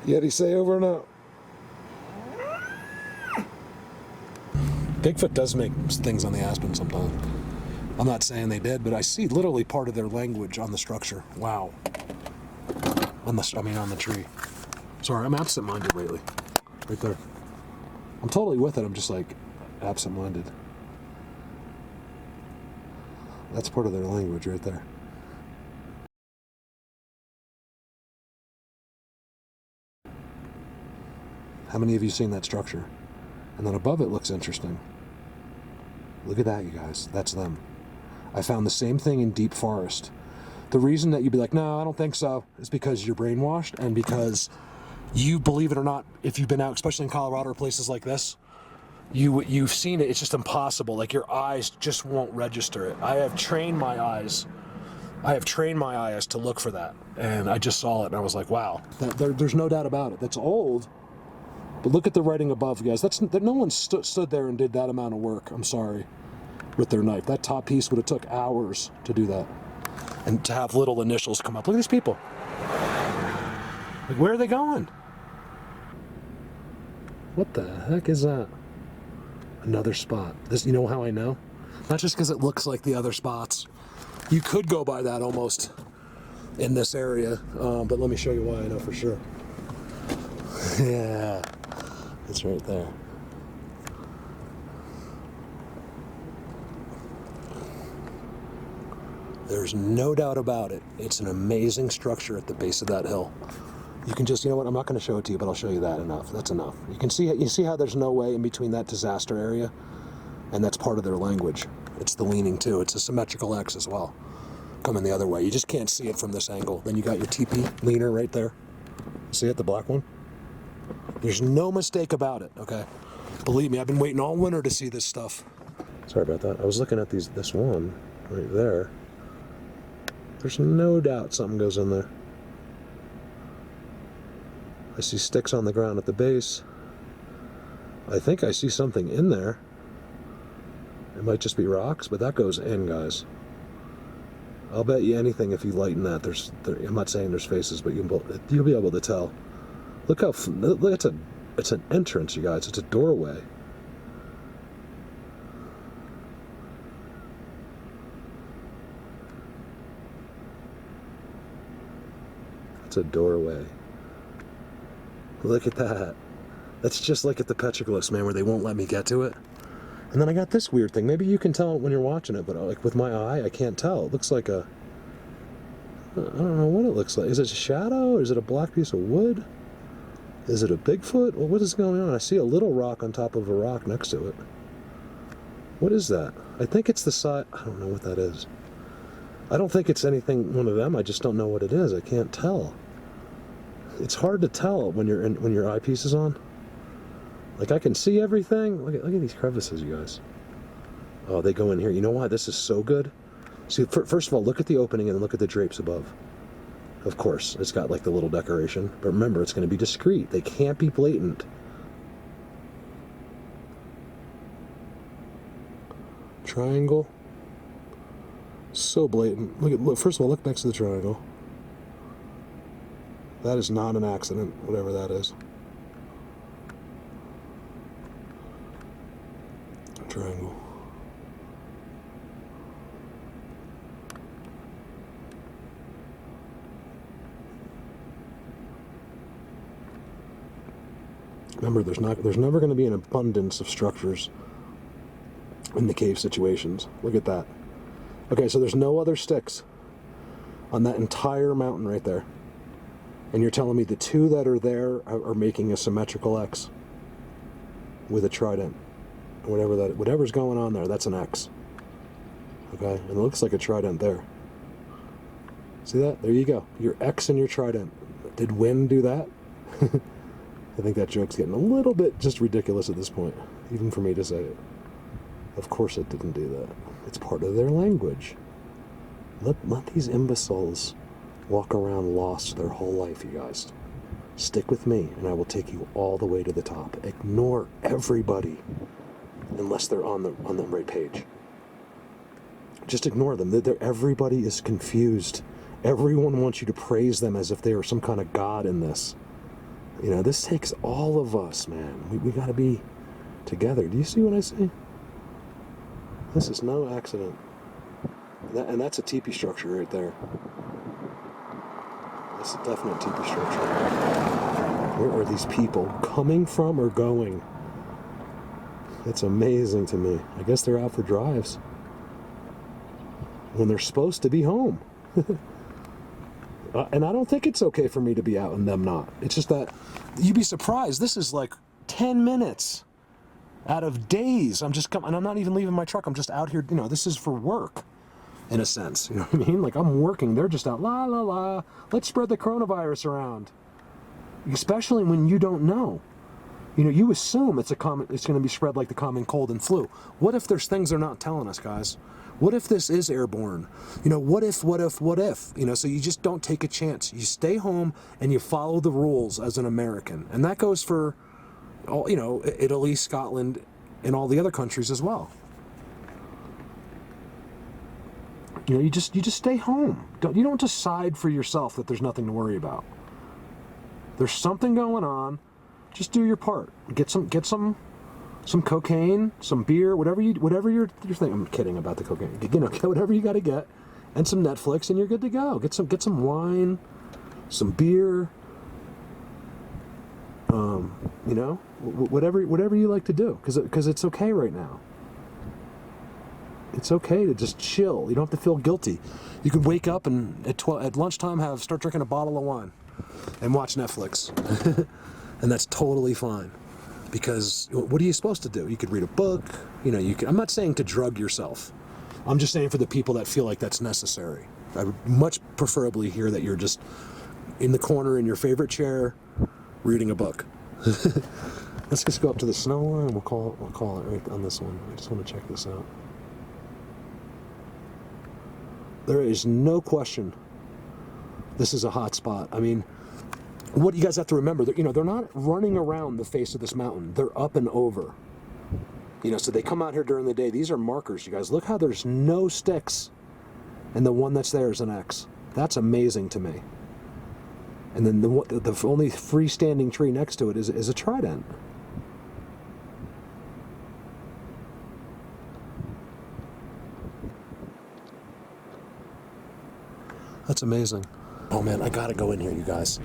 Yeti, say over and out. Bigfoot does make things on the aspen sometimes. I'm not saying they did, but I see literally part of their language on the structure. Wow. On the tree. Sorry, I'm absent-minded lately. Right there. I'm totally with it. I'm just like absent-minded. That's part of their language right there. How many of you seen that structure? And then above it looks interesting. Look at that, you guys. That's them. I found the same thing in deep forest. The reason that you'd be like, no, I don't think so, is because you're brainwashed and because you, believe it or not, if you've been out, especially in Colorado or places like this, you've seen it. It's just impossible. Like your eyes just won't register it. I have trained my eyes to look for that, and I just saw it, and I was like, wow. There's no doubt about it. That's old, but look at the writing above, guys. No one stood there and did that amount of work. I'm sorry, with their knife. That top piece would have took hours to do that, and to have little initials come up. Look at these people. Like, where are they going? What the heck is that? Another spot. This, you know how I know? Not just because it looks like the other spots. You could go by that almost in this area, but let me show you why I know for sure. Yeah, it's right there. There's no doubt about it. It's an amazing structure at the base of that hill. You can just, you know what, I'm not going to show it to you, but I'll show you that enough. That's enough. You see how there's no way in between that disaster area? And that's part of their language. It's the leaning too. It's a symmetrical X as well. Coming the other way. You just can't see it from this angle. Then you got your TP leaner right there. See it, the black one? There's no mistake about it, okay? Believe me, I've been waiting all winter to see this stuff. Sorry about that. I was looking at this one right there. There's no doubt something goes in there. I see sticks on the ground at the base. I think I see something in there. It might just be rocks, but that goes in, guys. I'll bet you anything if you lighten that. I'm not saying there's faces, but you'll be able to tell. Look how it's an entrance, you guys. It's a doorway. It's a doorway. Look at that. That's just like at the petroglyphs, man, where they won't let me get to it. And then I got this weird thing. Maybe you can tell when you're watching it, but like with my eye, I can't tell. It looks like I don't know what it looks like. Is it a shadow? Is it a black piece of wood? Is it a Bigfoot? Well, what is going on? I see a little rock on top of a rock next to it. What is that? I think it's the side. I don't know what that is. I don't think it's anything, one of them. I just don't know what it is. I can't tell. It's hard to tell when your eyepiece is on. Like, I can see everything. Look at these crevices, you guys. Oh, they go in here. You know why this is so good? See, first of all, look at the opening and look at the drapes above. Of course, it's got like the little decoration. But remember, it's going to be discreet. They can't be blatant. Triangle. So blatant. Look, first of all, look next to the triangle. That is not an accident, whatever that is. Triangle. Remember, there's never going to be an abundance of structures in the cave situations. Look at that. Okay, so there's no other sticks on that entire mountain right there. And you're telling me the two that are there are making a symmetrical X with a trident. Whatever's going on there, that's an X. Okay, and it looks like a trident there. See that? There you go. Your X and your trident. Did wind do that? I think that joke's getting a little bit just ridiculous at this point, even for me to say it. Of course it didn't do that. It's part of their language. Let these imbeciles walk around lost their whole life, you guys. Stick with me, and I will take you all the way to the top. Ignore everybody, unless they're on the right page. Just ignore them. Everybody is confused. Everyone wants you to praise them as if they are some kind of god in this. You know, this takes all of us, man. We got to be together. Do you see what I see? This is no accident. And that's a teepee structure right there. That's a definite teepee structure. Where are these people coming from or going? It's amazing to me. I guess they're out for drives when they're supposed to be home. And I don't think it's okay for me to be out and them not. It's just that you'd be surprised. This is like 10 minutes out of days. I'm just coming, and I'm not even leaving my truck. I'm just out here. You know, this is for work, in a sense. You know what I mean? Like, I'm working. They're just out, la, la, la. Let's spread the coronavirus around. Especially when you don't know. You know, you assume it's going to be spread like the common cold and flu. What if there's things they're not telling us, guys? What if this is airborne? You know, what if? You know, so you just don't take a chance. You stay home and you follow the rules as an American. And that goes for, all, you know, Italy, Scotland, and all the other countries as well. You know, you just stay home. You don't decide for yourself that there's nothing to worry about. There's something going on. Just do your part. Get some cocaine, some beer, whatever you're thinking. I'm kidding about the cocaine. You know, whatever you got to get, and some Netflix, and you're good to go. Get some wine, some beer. You know, whatever you like to do, because it's okay right now. It's okay to just chill. You don't have to feel guilty. You can wake up and at lunchtime start drinking a bottle of wine and watch Netflix. And that's totally fine. Because what are you supposed to do? You could read a book. You know, I'm not saying to drug yourself. I'm just saying for the people that feel like that's necessary. I would much preferably hear that you're just in the corner in your favorite chair reading a book. Let's just go up to the snow line and we'll call it right on this one. I just want to check this out. There is no question this is a hot spot. I mean, what you guys have to remember, you know, they're not running around the face of this mountain. They're up and over. You know, so they come out here during the day. These are markers, you guys. Look how there's no sticks, and the one that's there is an X. That's amazing to me. And then the only freestanding tree next to it is a trident. That's amazing. Oh man, I gotta go in here, you guys.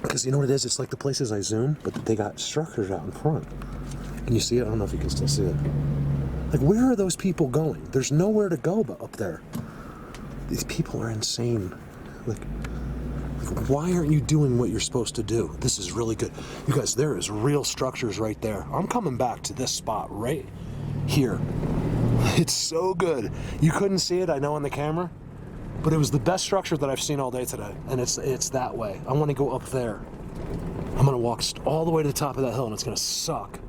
Because you know what it is? It's like the places I zoom, but they got structures out in front. Can you see it? I don't know if you can still see it. Like, where are those people going? There's nowhere to go but up there. These people are insane. Like, why aren't you doing what you're supposed to do? This is really good. You guys, there is real structures right there. I'm coming back to this spot right here. It's so good. You couldn't see it, I know, on the camera. But it was the best structure that I've seen all day today, and it's that way. I want to go up there. I'm gonna walk all the way to the top of that hill, and it's gonna suck.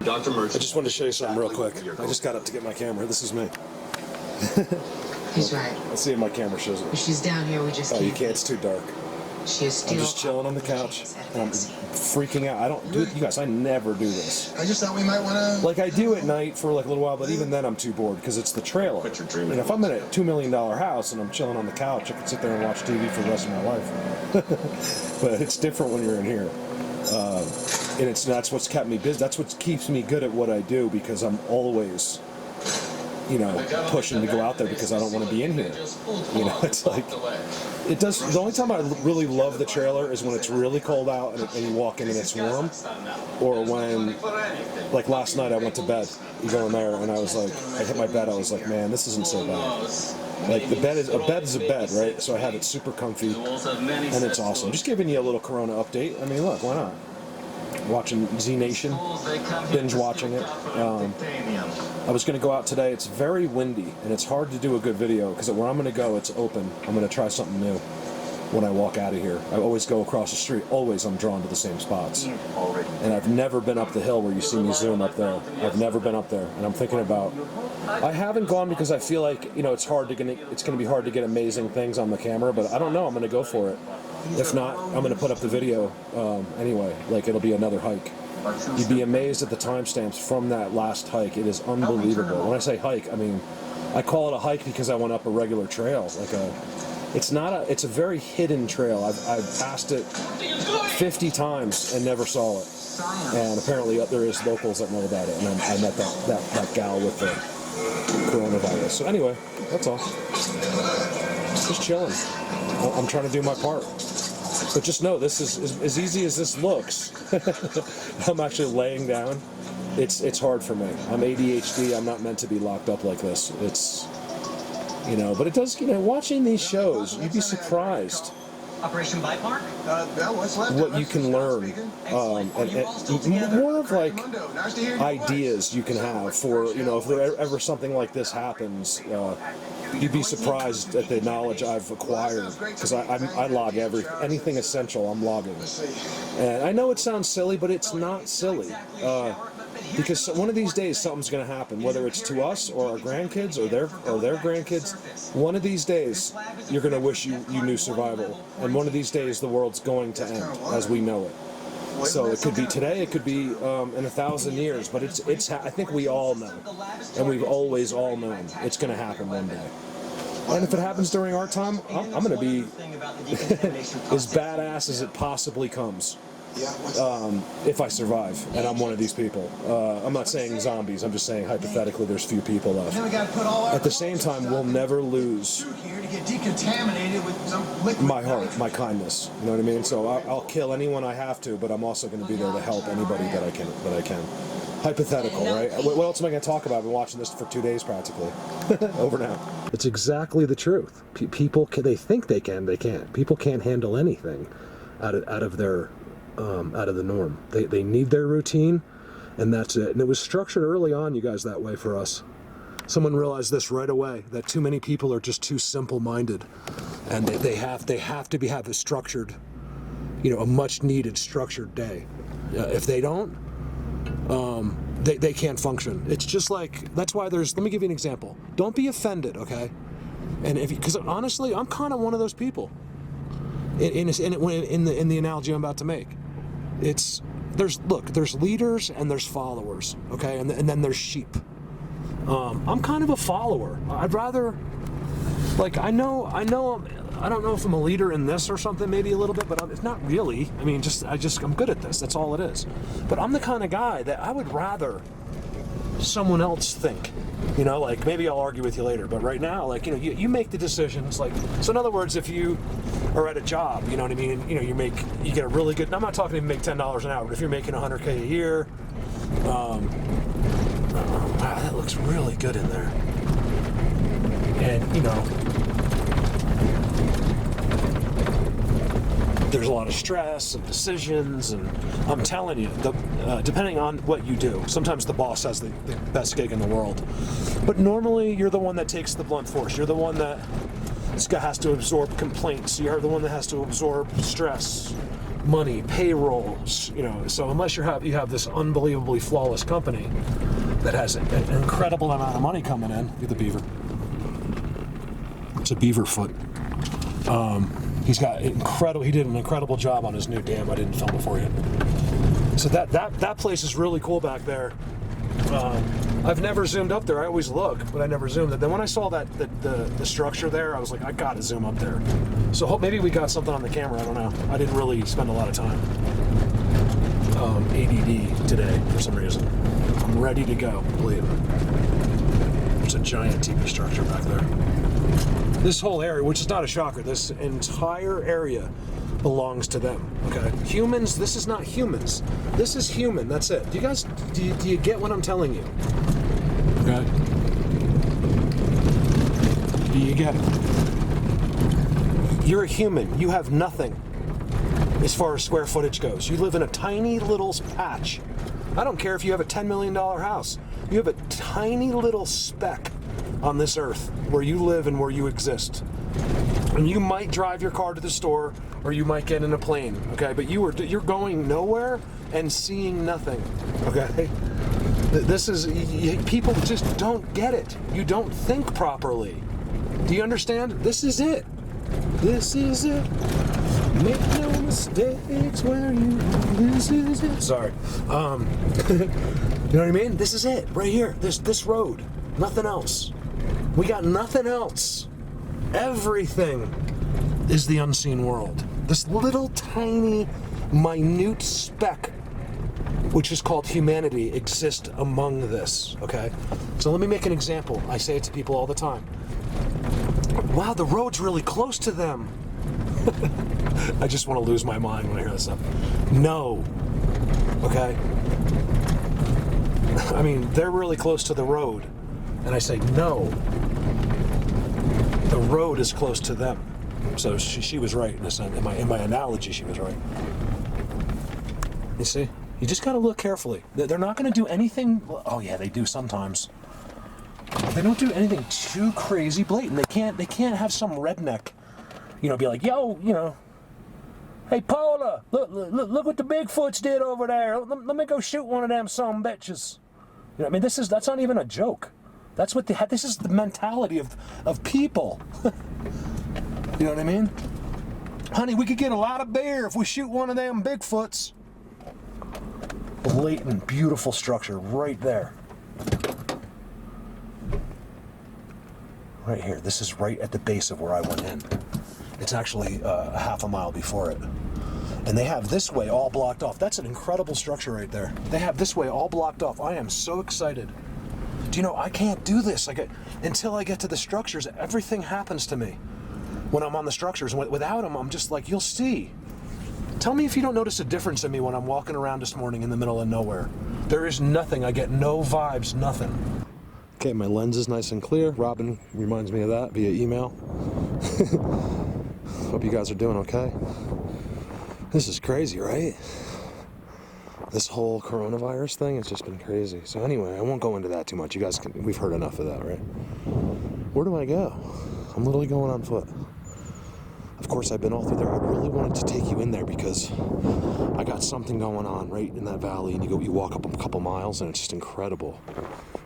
Dr. Merchant. I just wanted to show you something real quick. I just got up to get my camera. This is me. He's right. Let's see if my camera shows it. If she's down here, we just can't. You can't. It's too dark. She is still. I'm just chilling on the couch. And I'm freaking out. I don't do it. You guys, I never do this. I just thought we might want to... Like, I do at night for like a little while, but even then I'm too bored because it's the trailer. But you're dreaming. And if I'm in a $2 million house and I'm chilling on the couch, I can sit there and watch TV for the rest of my life. But it's different when you're in here. And that's what's kept me busy. That's what keeps me good at what I do, because I'm always you know, pushing to go out there because I don't want to be in here. You know, it's like, it does. The only time I really love the trailer is when it's really cold out and you walk in and it's warm, or when, like last night I went to bed, you go in there and I was like, I hit my bed, I was like, man, this isn't so bad. Like, the bed is a bed, right? So I have it super comfy, and it's awesome. Just giving you a little Corona update. I mean, look, why not? Watching Z Nation, binge watching it. I was going to go out today. It's very windy, and it's hard to do a good video because where I'm going to go, it's open. I'm going to try something new when I walk out of here. I always go across the street. Always I'm drawn to the same spots. And I've never been up the hill where you see me zoom up there. I've never been up there. And I'm thinking about, I haven't gone because I feel like, you know, it's going to be hard to get amazing things on the camera, but I don't know. I'm going to go for it. If not, I'm going to put up the video anyway. Like, it'll be another hike. You'd be amazed at the timestamps from that last hike. It is unbelievable. When I say hike, I mean, I call it a hike because I went up a regular trail. It's a very hidden trail. I've passed it 50 times and never saw it. And apparently there is locals that know about it. And I met that gal with the coronavirus. So anyway, that's all. Just chilling. I'm trying to do my part. But just know, this is as easy as this looks. I'm actually laying down. It's hard for me. I'm ADHD. I'm not meant to be locked up like this. It's, you know, but it does, you know, watching these shows, you'd be surprised Operation Bike Park? what you can learn, and more of like ideas you can have for, you know, if there ever something like this happens, you'd be surprised at the knowledge I've acquired, because I log anything essential. I'm logging, and I know it sounds silly, but it's not silly. Because one of these days something's going to happen, whether it's to us or our grandkids or their grandkids. One of these days you're going to wish you knew survival, and one of these days the world's going to end as we know it. So it could be today, it could be in 1,000 years, but it's I think we all know, and we've always all known it's going to happen one day. And if it happens during our time, I'm going to be as badass as it possibly comes. If I survive, and I'm one of these people. I'm not saying zombies, I'm just saying hypothetically there's few people left. At the same time, we'll never lose my heart, my kindness. You know what I mean? So I'll kill anyone I have to, but I'm also going to be there to help anybody that I can. Hypothetical, right? What else am I going to talk about? I've been watching this for 2 days practically. Over now. It's exactly the truth. People, they think they can't. People can't handle anything out of the norm. They need their routine, and that's it. And it was structured early on, you guys, that way for us. Someone realized this right away, that too many people are just too simple-minded, and they have to have a structured, you know, a much-needed structured day. If they don't, they can't function. It's just like, that's why let me give you an example. Don't be offended, okay? And because honestly, I'm kind of one of those people. In the analogy I'm about to make. There's leaders and there's followers, okay, and then there's sheep. I'm kind of a follower. I'd rather, like, I don't know if I'm a leader in this or something, maybe a little bit, but it's not really. I mean, I'm good at this. That's all it is. But I'm the kind of guy that I would rather someone else think. You know, like, maybe I'll argue with you later, but right now, like, you know, you make the decisions. Like, so in other words, if you are at a job, you know what I mean, you know, you get a really good, I'm not talking to make $10 an hour, but if you're making $100K a year, wow, that looks really good in there. And, you know, there's a lot of stress and decisions, and I'm telling you, depending on what you do, sometimes the boss has the best gig in the world, but normally you're the one that takes the blunt force. You're the one that has to absorb complaints. You're the one that has to absorb stress, money, payroll. You know, so unless you have this unbelievably flawless company that has an incredible amount of money coming in. Look at the beaver. It's a beaver foot. He did an incredible job on his new dam. I didn't film it for you. So that place is really cool back there. I've never zoomed up there. I always look, but I never zoomed. Then when I saw the structure there, I was like, I gotta zoom up there. So maybe we got something on the camera. I don't know. I didn't really spend a lot of time. ADD today for some reason. I'm ready to go. Believe it. There's a giant TV structure back there. This whole area, which is not a shocker, this entire area belongs to them, okay? Humans, this is not humans. This is human, that's it. Do you guys, do you get what I'm telling you? Okay? Do you get it? You're a human. You have nothing as far as square footage goes. You live in a tiny little patch. I don't care if you have a $10 million house. You have a tiny little speck on this earth where you live and where you exist. And you might drive your car to the store, or you might get in a plane, okay? But you're going nowhere and seeing nothing, okay? This is, people just don't get it. You don't think properly. Do you understand? This is it. This is it. Make no mistakes where you, this is it. Sorry. You know what I mean? This is it, right here. This road. Nothing else. We got nothing else. Everything is the unseen world. This little tiny, minute speck, which is called humanity, exists among this, okay? So let me make an example. I say it to people all the time. Wow, the road's really close to them. I just want to lose my mind when I hear this stuff. No. Okay? I mean, they're really close to the road. And I say, no. The road is close to them. So she was right in a sense. In my analogy, she was right. You see? You just got to look carefully. They're not going to do anything. Oh yeah, they do sometimes. They don't do anything too crazy blatant. They can't have some redneck, you know, be like, yo, you know, hey Paula, look what the Bigfoots did over there. Let me go shoot one of them some bitches. You know, I mean, that's not even a joke. That's what this is the mentality of people. You know what I mean? Honey, we could get a lot of beer if we shoot one of them Bigfoots. Blatant, beautiful structure right there. Right here. This is right at the base of where I went in. It's actually a half a mile before it. And they have this way all blocked off. That's an incredible structure right there. They have this way all blocked off. I am so excited. Do you know, I can't do this. Until I get to the structures, everything happens to me when I'm on the structures. Without them, I'm just like, you'll see. Tell me if you don't notice a difference in me when I'm walking around this morning in the middle of nowhere. There is nothing. I get no vibes, nothing. Okay, my lens is nice and clear. Robin reminds me of that via email. Hope you guys are doing okay. This is crazy, right? This whole coronavirus thing has just been crazy. So anyway, I won't go into that too much. You guys we've heard enough of that, right? Where do I go? I'm literally going on foot. Of course, I've been all through there. I really wanted to take you in there because I got something going on right in that valley, and you walk up a couple miles, and it's just incredible.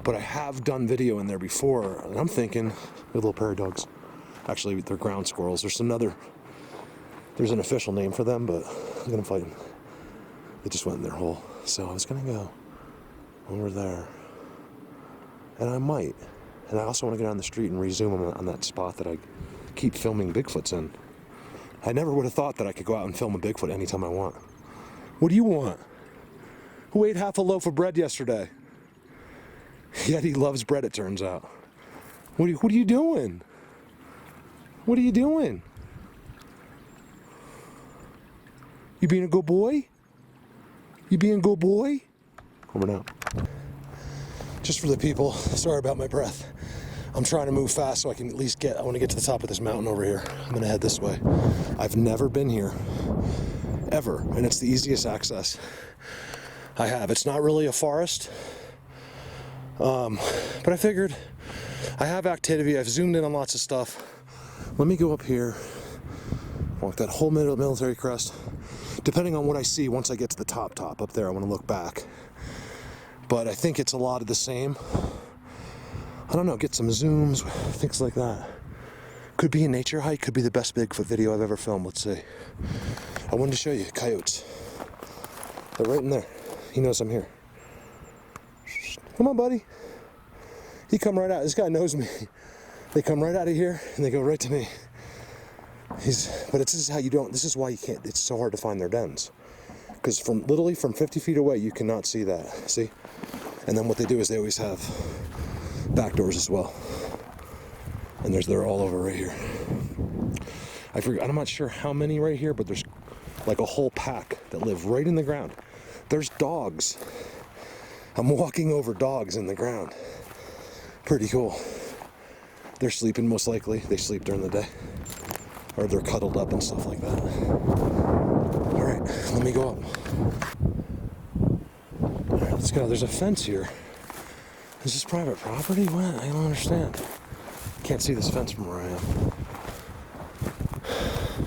But I have done video in there before, and I'm thinking, they're little prairie dogs. Actually, they're ground squirrels. There's an official name for them, but I'm gonna fight them. They just went in their hole. So I was gonna go over there, and I might. And I also want to get on the street and resume them on that spot that I keep filming Bigfoots in. I never would have thought that I could go out and film a Bigfoot anytime I want. What do you want? Who ate half a loaf of bread yesterday? Yet he loves bread, it turns out. What are you doing? What are you doing? You being a good boy? You being a good boy? Over now. Just for the people, sorry about my breath. I'm trying to move fast so I can at least I want to get to the top of this mountain over here. I'm gonna head this way. I've never been here, ever, and it's the easiest access I have. It's not really a forest, but I figured I have activity. I've zoomed in on lots of stuff. Let me go up here, walk that whole military crest. Depending on what I see, once I get to the top up there, I want to look back. But I think it's a lot of the same. I don't know, get some zooms, things like that. Could be a nature hike, could be the best Bigfoot video I've ever filmed, let's see. I wanted to show you coyotes. They're right in there. He knows I'm here. Come on, buddy. He come right out. This guy knows me. They come right out of here and they go right to me. But this is why you can't, it's so hard to find their dens. Because literally from 50 feet away, you cannot see that, see? And then what they do is they always have back doors as well. And they're all over right here. I'm not sure how many right here, but there's like a whole pack that live right in the ground. There's dogs. I'm walking over dogs in the ground. Pretty cool. They're sleeping most likely. They sleep during the day. Or they're cuddled up and stuff like that. All right, let me go up. All right, let's go. There's a fence here. Is this private property? What? I don't understand. Can't see this fence from where I am.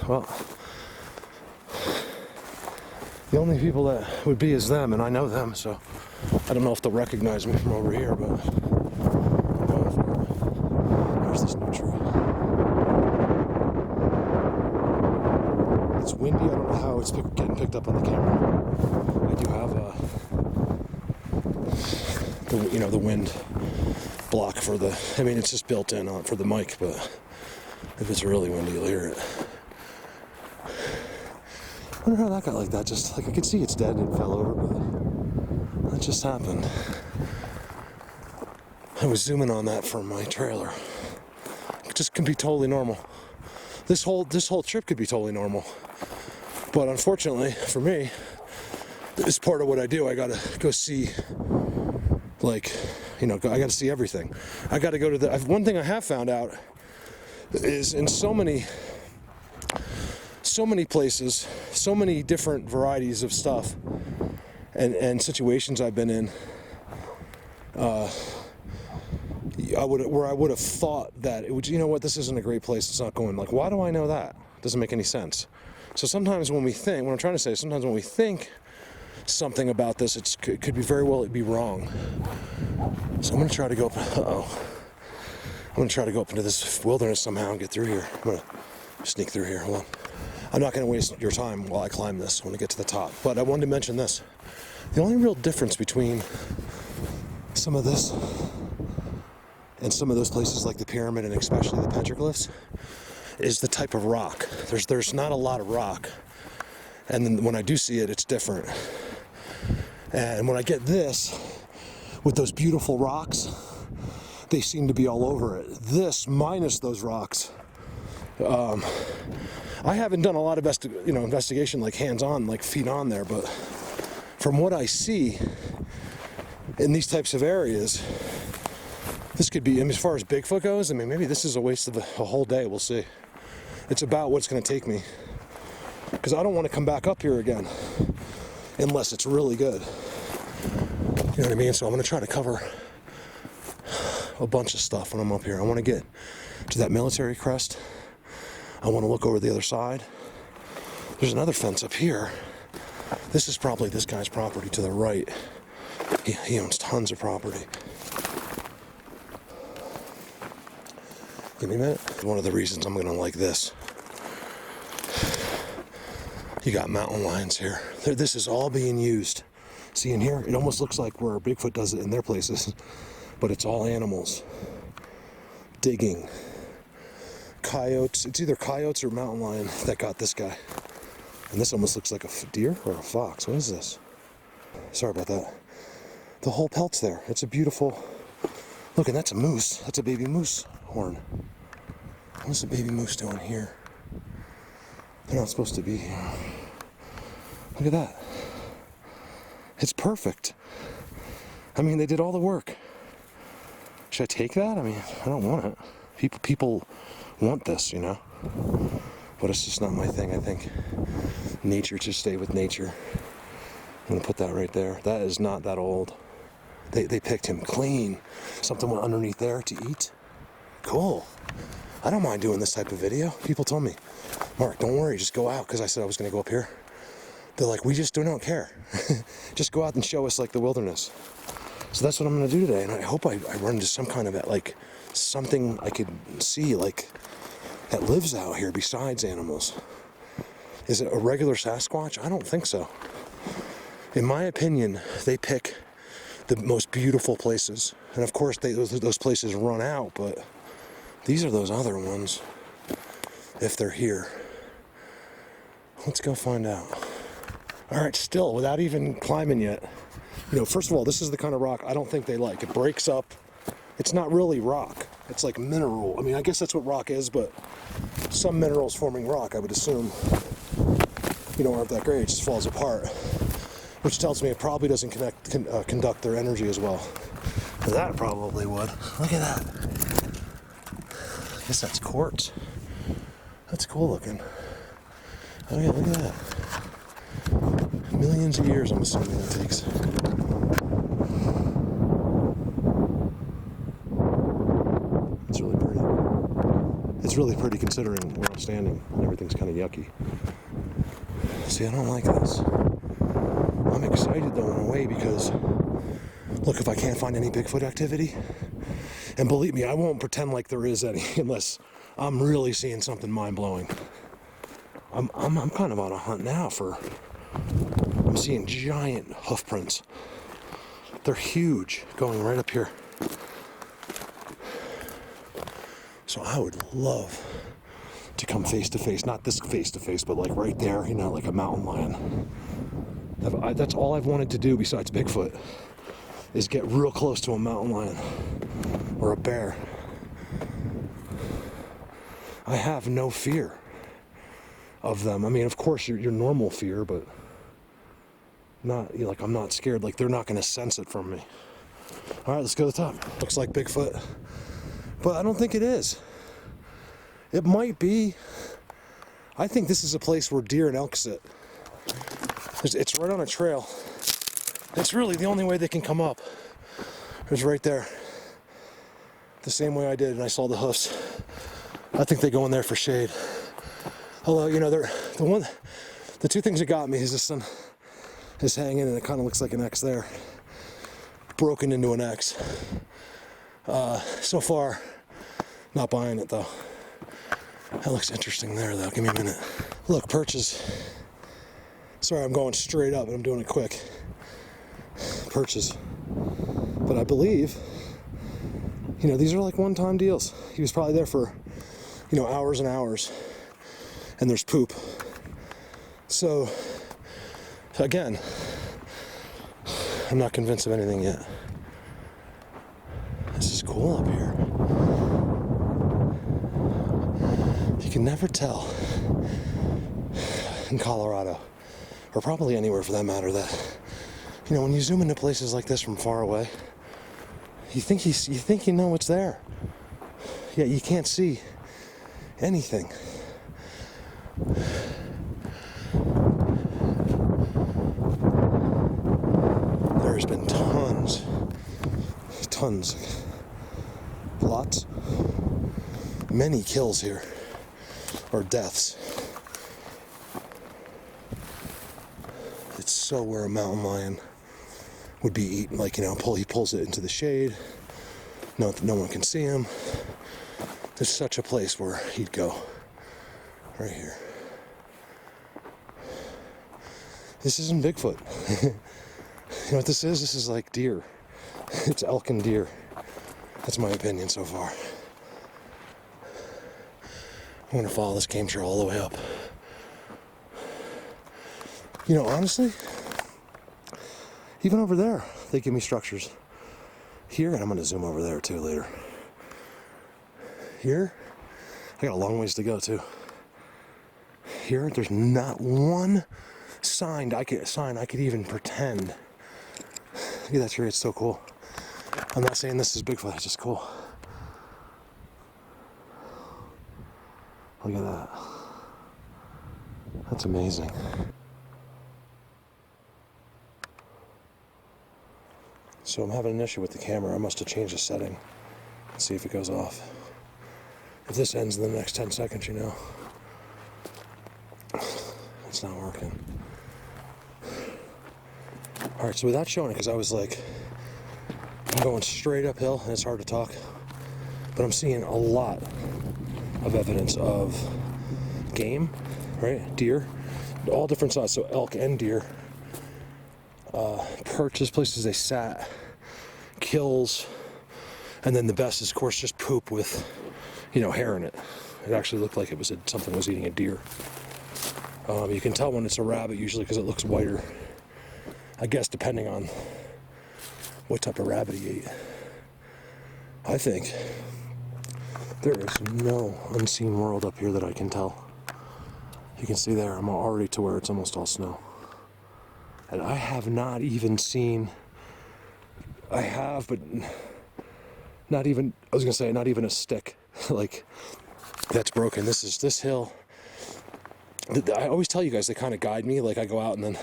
Well, the only people that would be is them, and I know them, so I don't know if they'll recognize me from over here, but there's this new trail. It's windy. I don't know how it's getting picked up on the camera. I do have the wind block for the. I mean, it's just built in for the mic, but if it's really windy, you'll hear it. I wonder how that got like that. Just like I could see it's dead and it fell over, but that just happened. I was zooming on that from my trailer. It just can be totally normal. This whole trip could be totally normal, but unfortunately for me, it's part of what I do. I gotta go see, I gotta see everything. I gotta go to one thing I have found out is in so many places, so many different varieties of stuff and situations I've been in, I would have thought that it would, this isn't a great place, it's not going, why do I know that? It doesn't make any sense. So sometimes when we think something about this, it could be very well be wrong. So I'm going to try to go up, I'm going to try to go up into this wilderness somehow and get through here. I'm going to sneak through here, hold on. I'm not going to waste your time while I climb this when I get to the top, but I wanted to mention this. The only real difference between some of this and some of those places like the pyramid and especially the petroglyphs is the type of rock. There's not a lot of rock, and then when I do see it, it's different. And when I get this with those beautiful rocks, they seem to be all over it. This minus those rocks. I haven't done a lot of investigation, like hands-on, like feet on there, but from what I see in these types of areas, this could be, as far as Bigfoot goes, I mean, maybe this is a waste of a whole day, we'll see. It's about what's going to take me, because I don't want to come back up here again unless it's really good. You know what I mean? So I'm going to try to cover a bunch of stuff when I'm up here. I want to get to that military crest. I want to look over the other side. There's another fence up here. This is probably this guy's property to the right. He owns tons of property. Give me a minute. One of the reasons I'm going to like this. You got mountain lions here. This is all being used. See in here? It almost looks like where Bigfoot does it in their places, but it's all animals. Digging. Coyotes. It's either coyotes or mountain lion that got this guy. And this almost looks like a deer or a fox. What is this? Sorry about that. The whole pelt's there. It's a beautiful... Look, and that's a moose. That's a baby moose horn. What's the baby moose doing here? They're not supposed to be here. Look at that. It's perfect. I mean, they did all the work. Should I take that? I mean, I don't want it. People want this, but it's just not my thing. I think nature should stay with nature. I'm gonna put that right there. That is not that old. They picked him clean. Something went underneath there to eat. Cool. I don't mind doing this type of video. People told me, Mark, don't worry, just go out, because I said I was gonna go up here. They're like, we just don't care. Just go out and show us the wilderness. So that's what I'm gonna do today, and I hope I run into some kind of something I could see that lives out here besides animals. Is it a regular Sasquatch? I don't think so. In my opinion, they pick the most beautiful places, and of course those places run out, but these are those other ones, if they're here. Let's go find out. All right, still, without even climbing yet. First of all, this is the kind of rock I don't think they like. It breaks up. It's not really rock. It's like mineral. I mean, I guess that's what rock is, but some minerals forming rock, I would assume, aren't that great. It just falls apart, which tells me it probably doesn't conduct their energy as well. That probably would. Look at that. I guess that's quartz. That's cool looking. Oh yeah, look at that. Millions of years, I'm assuming it takes. It's really pretty. It's really pretty considering where I'm standing and everything's kind of yucky. See, I don't like this. I'm excited though in a way because, look, if I can't find any Bigfoot activity, and believe me, I won't pretend like there is any unless I'm really seeing something mind-blowing. I'm kind of on a hunt now I'm seeing giant hoof prints. They're huge, going right up here. So I would love to come face to face, not this face to face, but like right there, like a mountain lion. That's all I've wanted to do besides Bigfoot, is get real close to a mountain lion or a bear. I have no fear of them. I mean, of course, your normal fear, but not like I'm not scared. Like they're not going to sense it from me. All right, let's go to the top. Looks like Bigfoot, but I don't think it is. It might be. I think this is a place where deer and elk sit. It's right on a trail. It's really the only way they can come up. It's right there. The same way I did, and I saw the hoofs. I think they go in there for shade. Although, the two things that got me is this one is hanging and it kind of looks like an X there. Broken into an X. So far, not buying it though. That looks interesting there though. Give me a minute. Look, perches. Sorry, I'm going straight up and I'm doing it quick. Perches. But I believe, these are like one-time deals. He was probably there for, hours and hours. And there's poop. So, again, I'm not convinced of anything yet. This is cool up here. You can never tell in Colorado, or probably anywhere for that matter, that, when you zoom into places like this from far away, you think you know what's there. Yet you can't see anything. There's been tons, lots, many kills here, or deaths. It's so where a mountain lion would be eaten, like, he pulls it into the shade, no one can see him. There's such a place where he'd go, right here. This isn't Bigfoot. You know what this is? This is like deer. It's elk and deer. That's my opinion so far. I'm gonna follow this game trail all the way up. Honestly, even over there, they give me structures. Here, and I'm gonna zoom over there too later. Here, I got a long ways to go too. Here, there's not one sign I could even pretend. Look at that tree, it's so cool. I'm not saying this is Bigfoot, it's just cool. Look at that. That's amazing. So I'm having an issue with the camera. I must have changed the setting. Let's see if it goes off. If this ends in the next 10 seconds, it's not working. Alright, so without showing it, because I was like, I'm going straight uphill and it's hard to talk, but I'm seeing a lot of evidence of game, right? Deer, all different sizes, so elk and deer. Perches, places they sat, kills, and then the best is, of course, just poop with, hair in it. It actually looked like something was eating a deer. You can tell when it's a rabbit usually because it looks whiter. I guess depending on what type of rabbit he ate. I think There is no unseen world up here that I can tell. You can see there, I'm already to where it's almost all snow. And I have not even seen, I have, but not even, I was gonna say, not even a stick, like, that's broken. This hill, I always tell you guys, they kind of guide me, like I go out and then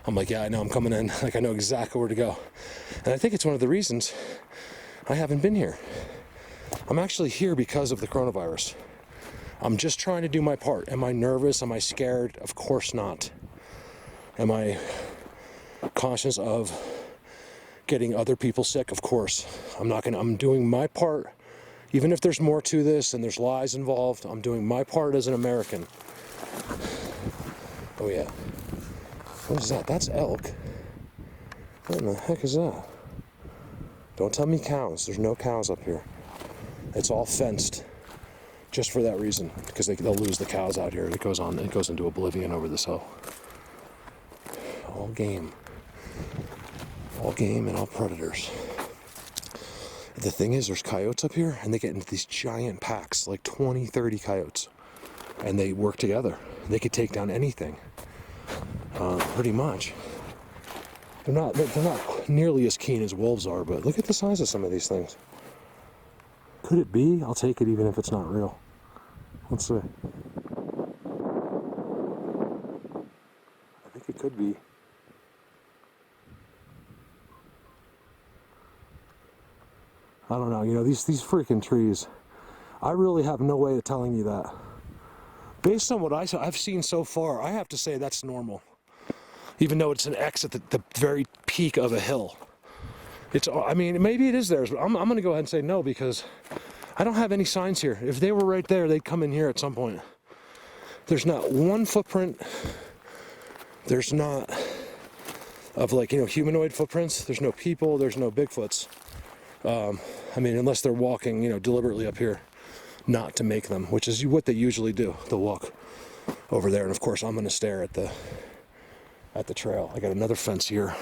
I'm like, yeah, I know I'm coming in, like I know exactly where to go. And I think it's one of the reasons I haven't been here. I'm actually here because of the coronavirus. I'm just trying to do my part. Am I nervous? Am I scared? Of course not. Am I conscious of getting other people sick? Of course. I'm doing my part. Even if there's more to this and there's lies involved, I'm doing my part as an American. Oh yeah. What is that? That's elk. What in the heck is that? Don't tell me cows. There's no cows up here. It's all fenced. Just for that reason, because they'll lose the cows out here. It goes into oblivion over this hill. All game and all predators. The thing is, there's coyotes up here, and they get into these giant packs, like 20, 30 coyotes, and they work together. They could take down anything, pretty much. They're not nearly as keen as wolves are, but look at the size of some of these things. Could it be? I'll take it even if it's not real. Let's see. I think it could be. I don't know. You know, these freaking trees. I really have no way of telling you that. Based on what I've seen so far, I have to say that's normal. Even though it's an X at the very peak of a hill. I mean, maybe it is theirs, but I'm going to go ahead and say no, because I don't have any signs here. If they were right there, they'd come in here at some point. There's not one footprint. There's not of, like, you know, humanoid footprints. There's no people. There's no Bigfoots. I mean, unless they're walking, you know, deliberately up here, not to make them, which is what they usually do. They'll walk over there, and of course, I'm going to stare at the trail. I got another fence here,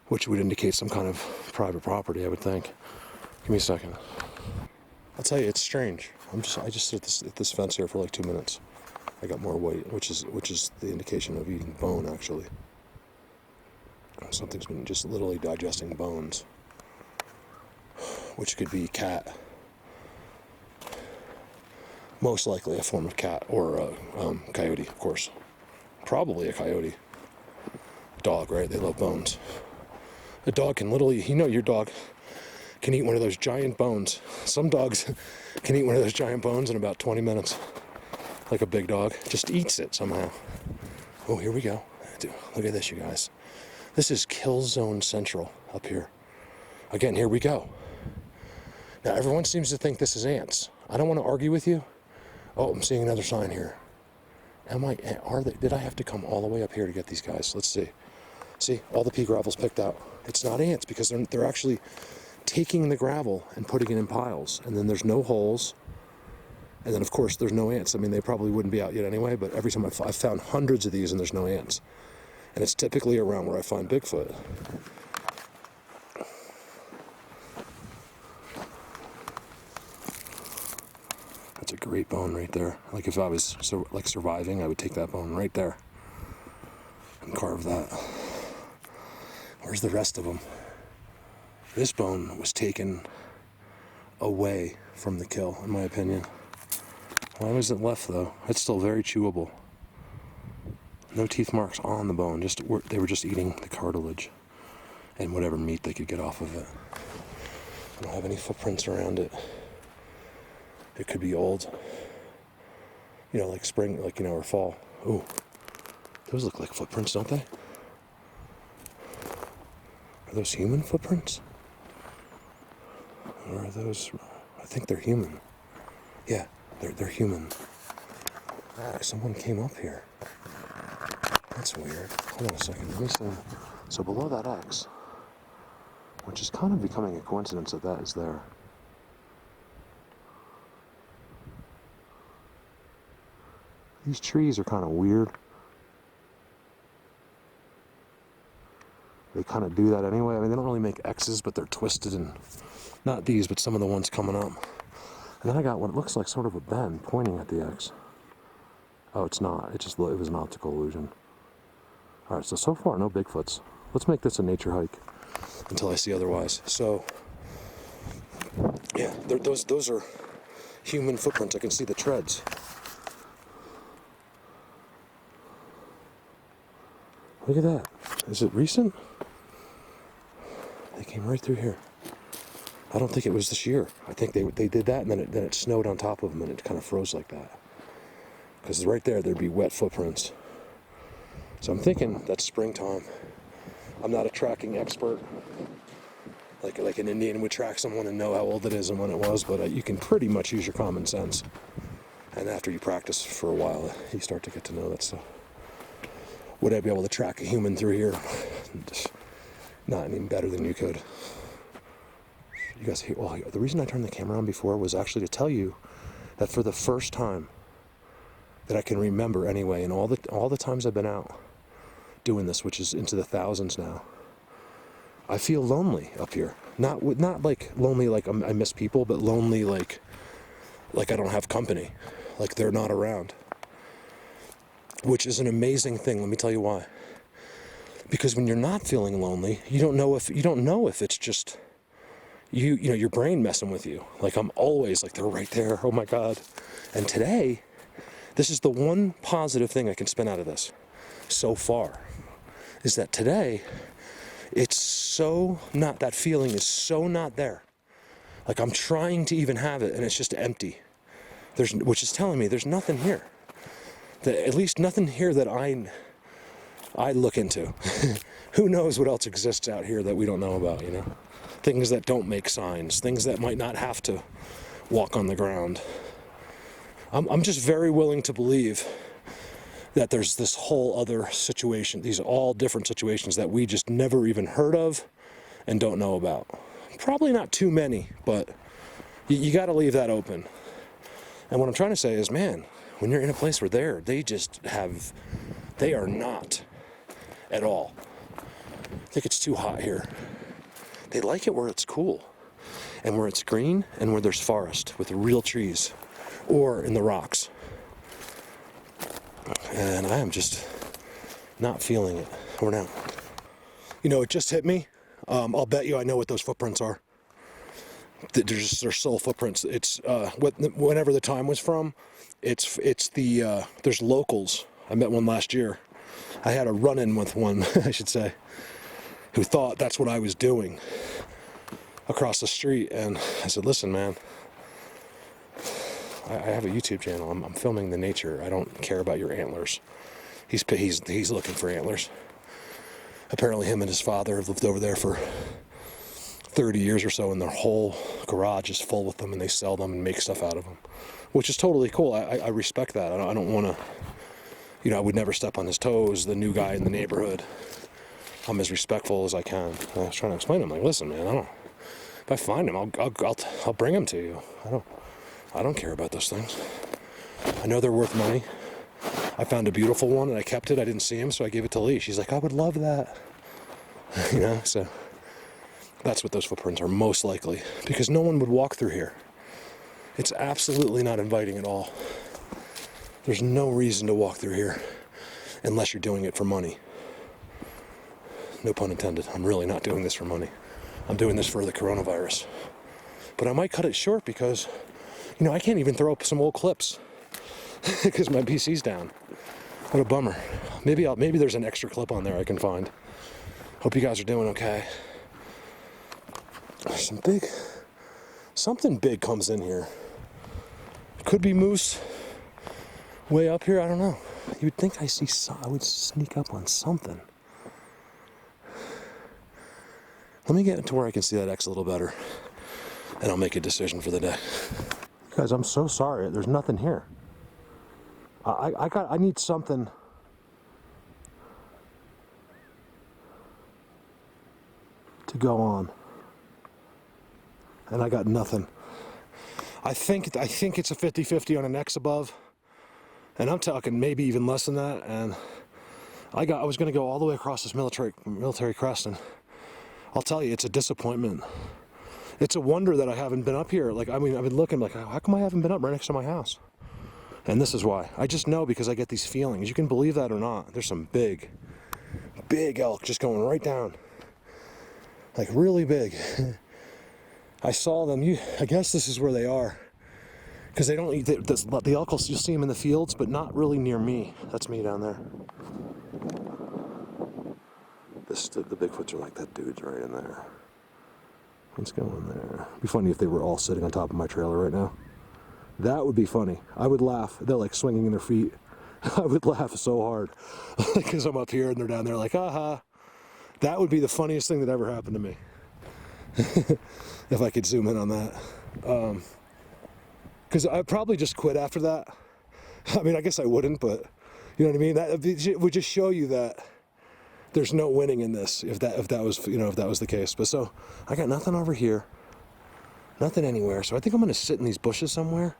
which would indicate some kind of private property, I would think. Give me a second. I'll tell you, it's strange. I just sit at this fence here for like 2 minutes. I got more weight, which is the indication of eating bone, actually. Something's been just literally digesting bones, which could be cat. Most likely a form of cat, or a coyote, of course. Probably a coyote. Dog, right? They love bones. A dog can literally, you know, your dog can eat one of those giant bones. Some dogs can eat one of those giant bones in about 20 minutes. Like a big dog. Just eats it somehow. Oh, here we go. Look at this, you guys. This is Kill Zone Central up here. Again, here we go. Now, everyone seems to think this is ants. I don't want to argue with you. Oh, I'm seeing another sign here. Did I have to come all the way up here to get these guys? Let's see. See, all the pea gravel's picked out. It's not ants, because they're actually taking the gravel and putting it in piles. And then there's no holes. And then, of course, there's no ants. I mean, they probably wouldn't be out yet anyway, but every time I've found hundreds of these and there's no ants. And it's typically around where I find Bigfoot. That's a great bone right there. Like, if I was surviving, I would take that bone right there and carve that. Where's the rest of them? This bone was taken away from the kill, in my opinion. Why was it left, though? It's still very chewable. No teeth marks on the bone. They were just eating the cartilage and whatever meat they could get off of it. I don't have any footprints around it. It could be old. You know, like spring, like, you know, or fall. Ooh, those look like footprints, don't they? Are those human footprints? Or are those, I think they're human. Yeah, they're human. Someone came up here. That's weird. Hold on a second, let me see. So below that X, which is kind of becoming a coincidence that is there. These trees are kind of weird. They kind of do that anyway. I mean, they don't really make X's, but they're twisted, and not these, but some of the ones coming up. And then I got what looks like sort of a bend pointing at the X. Oh, it's not. It was an optical illusion. All right, so far, no Bigfoots. Let's make this a nature hike until I see otherwise. So, yeah, those are human footprints. I can see the treads. Look at that. Is it recent? They came right through here. I don't think it was this year. I think they did that, and then it snowed on top of them, and it kind of froze like that. Because right there'd be wet footprints. So I'm thinking that's springtime. I'm not a tracking expert, like an Indian would track someone and know how old it is and when it was, but you can pretty much use your common sense. And after you practice for a while, you start to get to know that stuff. Would I be able to track a human through here? Not any better than you could. You guys, well, the reason I turned the camera on before was actually to tell you that for the first time that I can remember anyway, and all the times I've been out doing this, which is into the thousands now, I feel lonely up here. Not like lonely like I miss people, but lonely like I don't have company, like they're not around. Which is an amazing thing. Let me tell you why. Because when you're not feeling lonely, you don't know if it's just you know, your brain messing with you. Like I'm always like, they're right there. Oh my God. And today, this is the one positive thing I can spin out of this so far, is that today, it's so not, that feeling is so not there. Like I'm trying to even have it and it's just empty. Which is telling me there's nothing here. At least nothing here that I look into. Who knows what else exists out here that we don't know about, you know? Things that don't make signs, things that might not have to walk on the ground. I'm just very willing to believe that there's this whole other situation, these all different situations that we just never even heard of and don't know about. Probably not too many, but you got to leave that open. And what I'm trying to say is, man, when you're in a place where they are not at all. I think it's too hot here. They like it where it's cool and where it's green and where there's forest with real trees or in the rocks. And I am just not feeling it for now. You know, it just hit me. I'll bet you I know what those footprints are. They're soul footprints. It's whenever the time was from. It's there's locals. I met one last year. I had a run-in with one, I should say, who thought that's what I was doing across the street. And I said, listen, man, I have a YouTube channel. I'm filming the nature. I don't care about your antlers. He's looking for antlers. Apparently him and his father have lived over there for 30 years or so, and their whole garage is full with them, and they sell them and make stuff out of them, which is totally cool. I respect that. I don't want to, you know, I would never step on his toes, the new guy in the neighborhood. I'm as respectful as I can. I was trying to explain to him, like, listen, man, if I find him, I'll bring him to you. I don't care about those things. I know they're worth money. I found a beautiful one and I kept it. I didn't see him, so I gave it to Lee. She's like, I would love that. You know, so that's what those footprints are most likely, because no one would walk through here. It's absolutely not inviting at all. There's no reason to walk through here unless you're doing it for money. No pun intended. I'm really not doing this for money. I'm doing this for the coronavirus. But I might cut it short because, you know, I can't even throw up some old clips because my PC's down. What a bummer. Maybe there's an extra clip on there I can find. Hope you guys are doing okay. Something big comes in here. Could be moose way up here. I don't know. You would think I would sneak up on something. Let me get to where I can see that X a little better, and I'll make a decision for the day. Guys, I'm so sorry. There's nothing here. I need something to go on, and I got nothing. I think it's a 50-50 on an X above, and I'm talking maybe even less than that. And I was going to go all the way across this military crest, and I'll tell you, it's a disappointment. It's a wonder that I haven't been up here. Like, I mean, I've been looking like, how come I haven't been up right next to my house? And this is why. I just know because I get these feelings. You can believe that or not. There's some big elk just going right down. Like really big. I saw them. I guess this is where they are. Because they don't eat the elk, you'll see them in the fields, but not really near me. That's me down there. The Bigfoots are like, that dude's right in there. Let's go in there. It'd be funny if they were all sitting on top of my trailer right now. That would be funny. I would laugh. They're like swinging in their feet. I would laugh so hard because I'm up here and they're down there like, aha. That would be the funniest thing that ever happened to me. If I could zoom in on that. Because I'd probably just quit after that. I mean, I guess I wouldn't, but you know what I mean? That would just show you that there's no winning in this if that was the case. But so I got nothing over here, nothing anywhere. So I think I'm gonna sit in these bushes somewhere.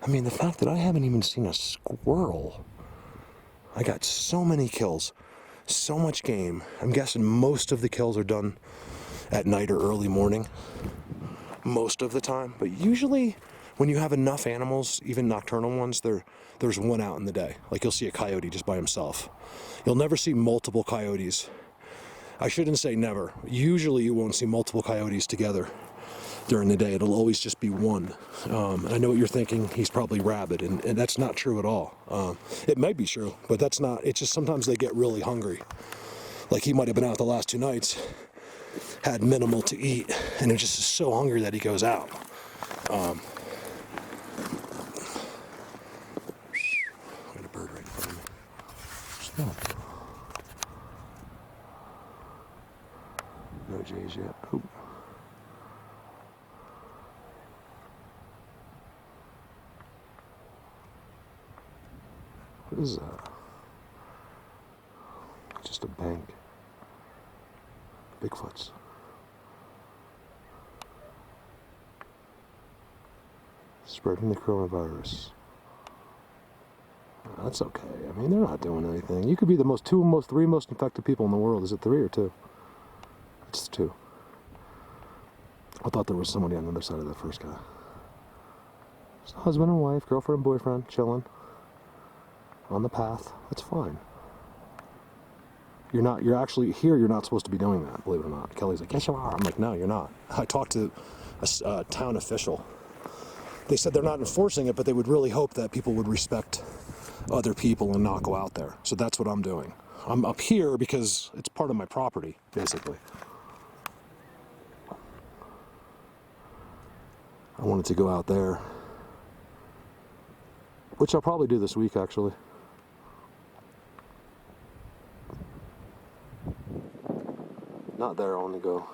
I mean, the fact that I haven't even seen a squirrel. I got so many kills, so much game. I'm guessing most of the kills are done at night or early morning, most of the time. But usually, when you have enough animals, even nocturnal ones, there's one out in the day. Like you'll see a coyote just by himself. You'll never see multiple coyotes. I shouldn't say never. Usually you won't see multiple coyotes together during the day. It'll always just be one. I know what you're thinking. He's probably rabid, and that's not true at all. It might be true, but that's not. It's just sometimes they get really hungry. Like he might have been out the last 2 nights, had minimal to eat, and just is so hungry that he goes out. No J's yet. Oop. What is that? Just a bank. Bigfoots. Spreading the coronavirus. That's okay. I mean, they're not doing anything. You could be the three most infected people in the world. Is it 3 or 2? It's 2. I thought there was somebody on the other side of the first guy. It's husband and wife, girlfriend and boyfriend, chilling on the path. That's fine. You're actually here. You're not supposed to be doing that, believe it or not. Kelly's like, yes, you are. I'm like, no, you're not. I talked to a town official. They said they're not enforcing it, but they would really hope that people would respect other people and not go out there. So that's what I'm doing. I'm up here because it's part of my property, basically. I wanted to go out there, which I'll probably do this week, actually. Not there, I want to go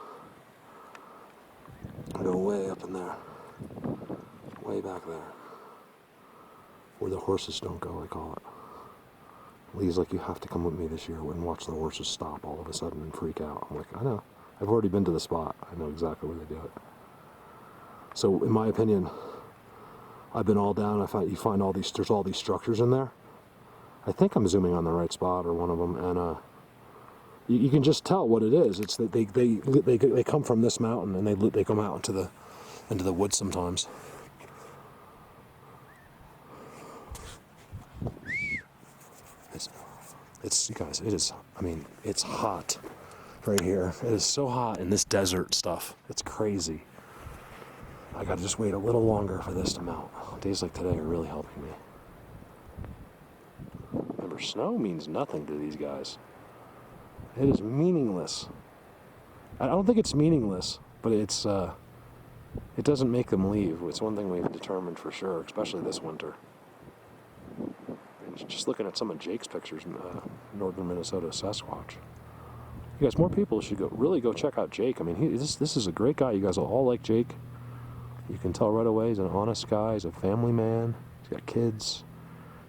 way up in there, way back there, where the horses don't go, I call it. Lee's like, you have to come with me this year and watch the horses stop all of a sudden and freak out. I'm like, I know. I've already been to the spot. I know exactly where they do it. So, in my opinion, I've been all down. There's all these structures in there. I think I'm zooming on the right spot or one of them, and you can just tell what it is. It's that they come from this mountain and they come out into the woods sometimes. It's you guys. It is. I mean, it's hot right here. It is so hot in this desert stuff. It's crazy. I gotta just wait a little longer for this to melt. Days like today are really helping me. Remember, snow means nothing to these guys. It is meaningless. I don't think it's meaningless, but it doesn't make them leave. It's one thing we've determined for sure, especially this winter. And just looking at some of Jake's pictures in northern Minnesota Sasquatch. You guys, more people should really go check out Jake. I mean, this is a great guy. You guys will all like Jake. You can tell right away he's an honest guy. He's a family man. He's got kids.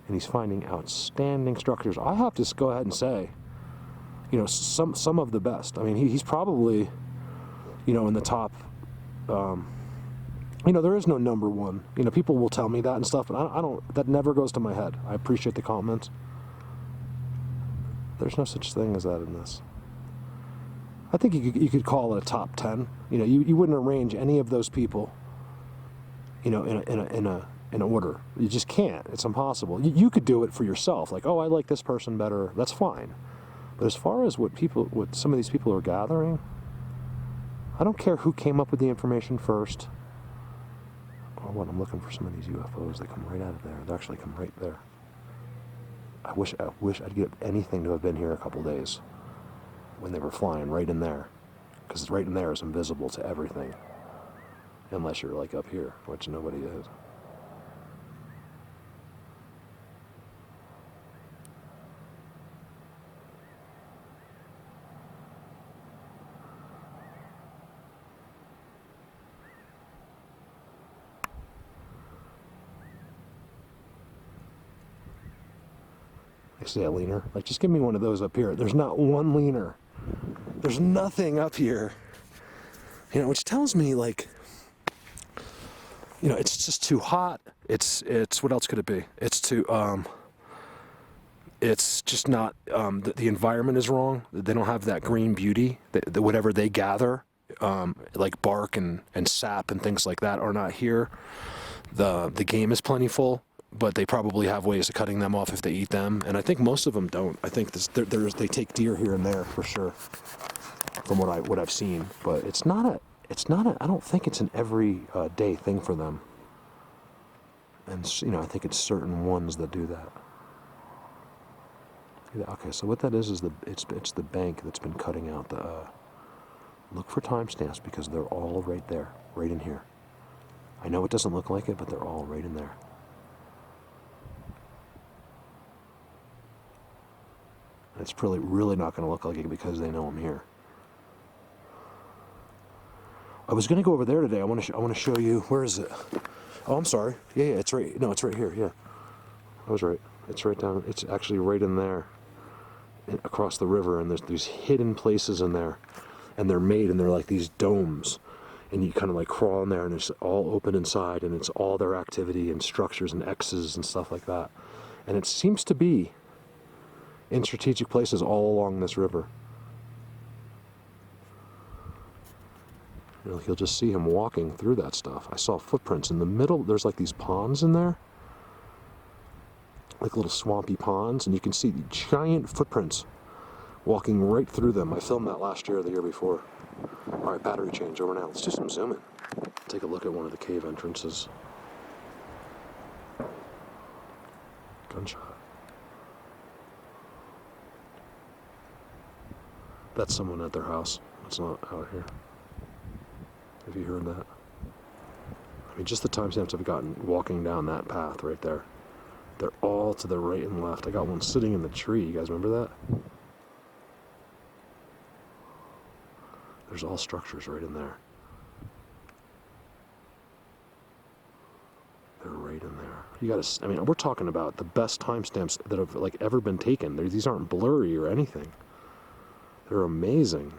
And he's finding outstanding structures. I have to go ahead and say, some of the best. I mean, he's probably, in the top. There is no number one. People will tell me that and stuff, but I don't. That never goes to my head. I appreciate the comments. There's no such thing as that in this. I think you could call it a top 10. You know, you wouldn't arrange any of those people, you know, in order. You just can't. It's impossible. You could do it for yourself. Like, oh, I like this person better. That's fine. But as far as what some of these people are gathering, I don't care who came up with the information first. Oh, what, I'm looking for some of these UFOs. They come right out of there. They actually come right there. I wish I'd give anything to have been here a couple days when they were flying right in there, because right in there is invisible to everything, unless you're like up here, which nobody is. I see a leaner. Like, just give me one of those up here. There's not one leaner. There's nothing up here. You know, which tells me, like, you know, it's just too hot. It's what else could it be? It's too, it's just not, the environment is wrong. They don't have that green beauty. Whatever they gather, like bark and sap and things like that are not here. The game is plentiful, but they probably have ways of cutting them off if they eat them. And I think most of them don't. I think they take deer here and there for sure, from what I've seen. But it's not a. I don't think it's an every day thing for them. And you know, I think it's certain ones that do that. Okay, so what that is it's the bank that's been cutting out the. Look for timestamps because they're all right there, right in here. I know it doesn't look like it, but they're all right in there. It's really not going to look like it because they know I'm here. I was going to go over there today. I want to show you. Where is it? Oh, I'm sorry. Yeah, it's right. No, it's right here. Yeah, I was right. It's right down. It's actually right in there, across the river. And there's these hidden places in there, and they're made, and they're like these domes, and you kind of like crawl in there, and it's all open inside, and it's all their activity and structures and X's and stuff like that. And it seems to be in strategic places all along this river. You know, you'll just see him walking through that stuff. I saw footprints in the middle. There's like these ponds in there, like little swampy ponds, and you can see the giant footprints walking right through them. I filmed that last year or the year before. All right, battery change over now. Let's do some zooming. Take a look at one of the cave entrances. Gunshot. That's someone at their house. It's not out here. Have you heard that? I mean, just the timestamps I've gotten walking down that path right there. They're all to the right and left. I got one sitting in the tree. You guys remember that? There's all structures right in there. They're right in there. You gotta, I mean, we're talking about the best timestamps that have like ever been taken. These aren't blurry or anything. They're amazing.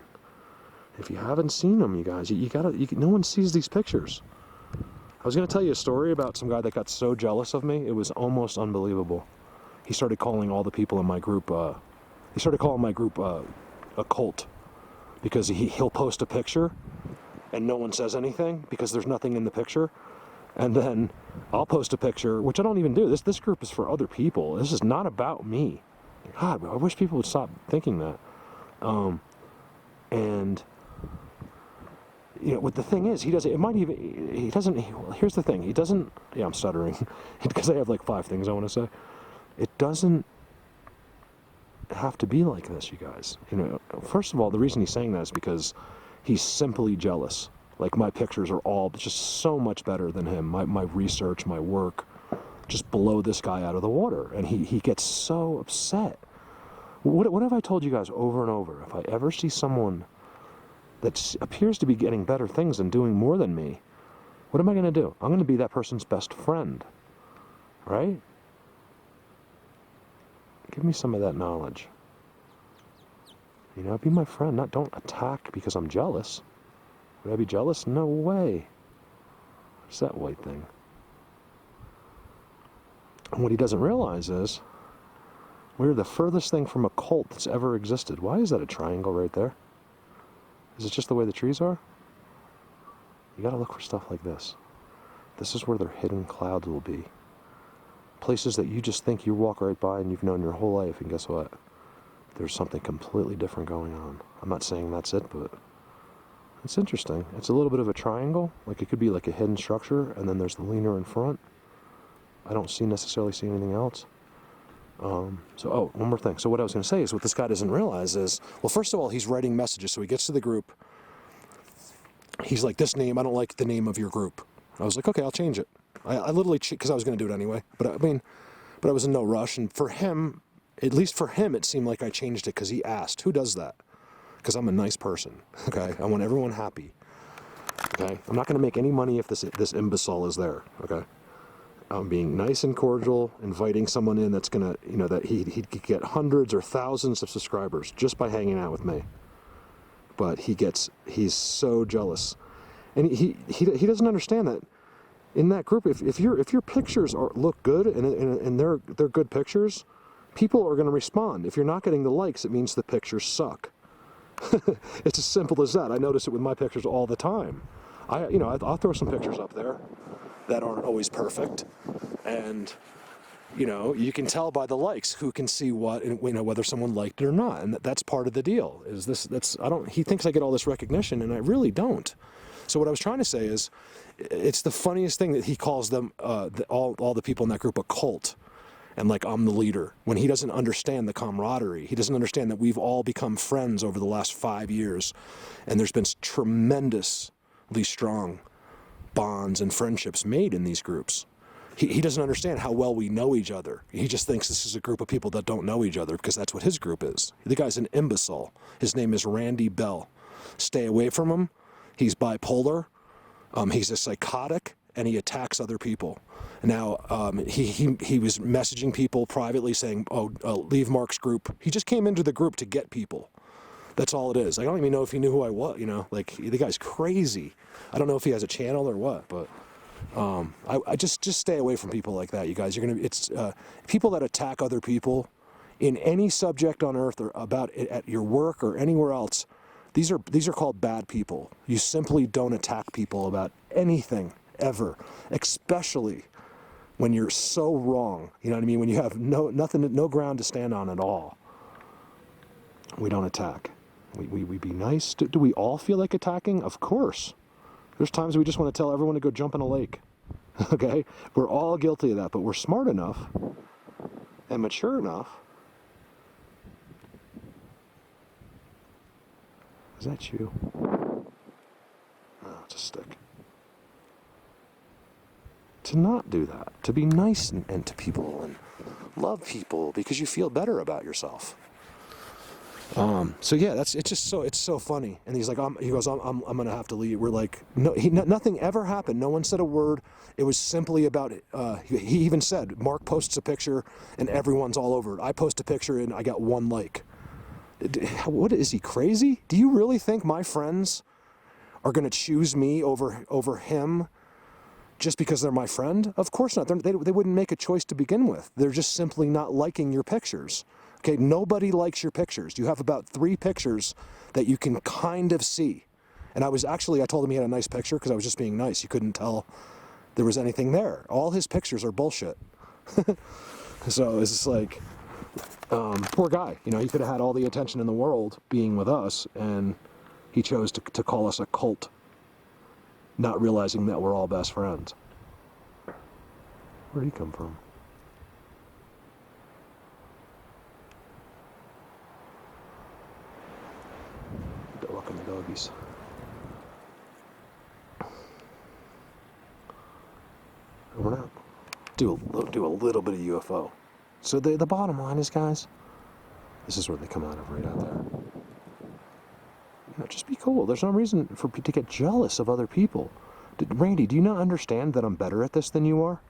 If you haven't seen them, you guys, no one sees these pictures. I was going to tell you a story about some guy that got so jealous of me. It was almost unbelievable. He started calling all the people in my group, a cult. Because he'll post a picture and no one says anything because there's nothing in the picture. And then I'll post a picture, which I don't even do. This group is for other people. This is not about me. God, I wish people would stop thinking that. And you know what the thing is, here's the thing, I'm stuttering because I have like 5 things I want to say. It doesn't have to be like this, you guys. You know, first of all, the reason he's saying that is because he's simply jealous. Like, my pictures are all just so much better than him. My research, my work just blow this guy out of the water, and he gets so upset. What have I told you guys over and over? If I ever see someone that appears to be getting better things and doing more than me, what am I going to do? I'm going to be that person's best friend, right? Give me some of that knowledge. You know, be my friend. Don't attack because I'm jealous. Would I be jealous? No way. What's that white thing? And what he doesn't realize is we're the furthest thing from a cult that's ever existed. Why is that a triangle right there? Is it just the way the trees are? You gotta look for stuff like this. This is where their hidden clouds will be. Places that you just think you walk right by and you've known your whole life, and guess what? There's something completely different going on. I'm not saying that's it, but it's interesting. It's a little bit of a triangle. Like, it could be like a hidden structure, and then there's the leaner in front. I don't necessarily see anything else. So, one more thing. So what I was going to say is, what this guy doesn't realize is, well, first of all, he's writing messages. So he gets to the group. He's like, this name, I don't like the name of your group. I was like, okay, I'll change it. I literally, because I was going to do it anyway. But I was in no rush. And for him, at least for him, it seemed like I changed it because he asked, who does that? Because I'm a nice person, okay? I want everyone happy, okay? I'm not going to make any money if this imbecile is there, okay? I'm being nice and cordial, inviting someone in that's going to, that he'd get hundreds or thousands of subscribers just by hanging out with me. But he's so jealous. And he doesn't understand that in that group, if your pictures look good and they're good pictures, people are going to respond. If you're not getting the likes, it means the pictures suck. It's as simple as that. I notice it with my pictures all the time. I'll throw some pictures up there that aren't always perfect, and you can tell by the likes who can see what, and whether someone liked it or not, and that's part of the deal. He thinks I get all this recognition, and I really don't. So what I was trying to say is, it's the funniest thing that he calls them all the people in that group a cult. And like, I'm the leader, when he doesn't understand the camaraderie. He doesn't understand that we've all become friends over the last 5 years, and there's been tremendously strong bonds and friendships made in these groups. He doesn't understand how well we know each other. He just thinks this is a group of people that don't know each other, because that's what his group is. The guy's an imbecile. His name is Randy Bell. Stay away from him. He's bipolar. He's a psychotic, and he attacks other people. Now, he was messaging people privately saying, leave Mark's group. He just came into the group to get people. That's all it is. I don't even know if he knew who I was, like, the guy's crazy. I don't know if he has a channel or what, but I just stay away from people like that, you guys. It's people that attack other people in any subject on earth, or about it at your work or anywhere else. These are called bad people. You simply don't attack people about anything ever, especially when you're so wrong. You know what I mean? When you have no ground to stand on at all. We don't attack. We be nice. Do we all feel like attacking? Of course. There's times we just want to tell everyone to go jump in a lake. Okay? We're all guilty of that, but we're smart enough and mature enough. Is that you? Oh, it's a stick. To not do that. To be nice and to people and love people because you feel better about yourself. So yeah, it's so funny. And he's like, I'm gonna have to leave. We're like, no, nothing ever happened. No one said a word. It was simply about it. He even said, Mark posts a picture and everyone's all over it. I post a picture and I got 1 like. What is he, crazy? Do you really think my friends are gonna choose me over him just because they're my friend? Of course not. They wouldn't make a choice to begin with. They're just simply not liking your pictures. Okay, nobody likes your pictures. You have about 3 pictures that you can kind of see. And I told him he had a nice picture because I was just being nice. You couldn't tell there was anything there. All his pictures are bullshit. So it's just like, poor guy. He could have had all the attention in the world being with us, and he chose to call us a cult, not realizing that we're all best friends. Where'd he come from? Welcome the doggies. We're not do a little bit of UFO. So the bottom line is, guys, this is where they come out of, right out there. Just be cool. There's no reason to get jealous of other people. Randy, do you not understand that I'm better at this than you are?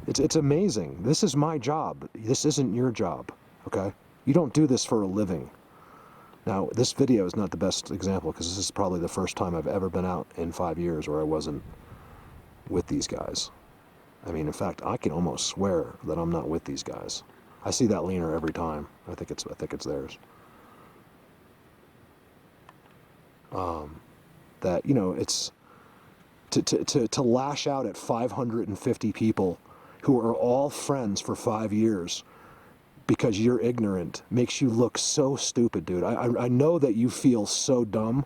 It's amazing. This is my job. This isn't your job, okay? You don't do this for a living. Now, this video is not the best example because this is probably the first time I've ever been out in 5 years where I wasn't with these guys. I mean, in fact, I can almost swear that I'm not with these guys. I see that leaner every time. I think it's theirs. That, you know, it's to lash out at 550 people who are all friends for 5 years because you're ignorant makes you look so stupid, dude. I know that you feel so dumb,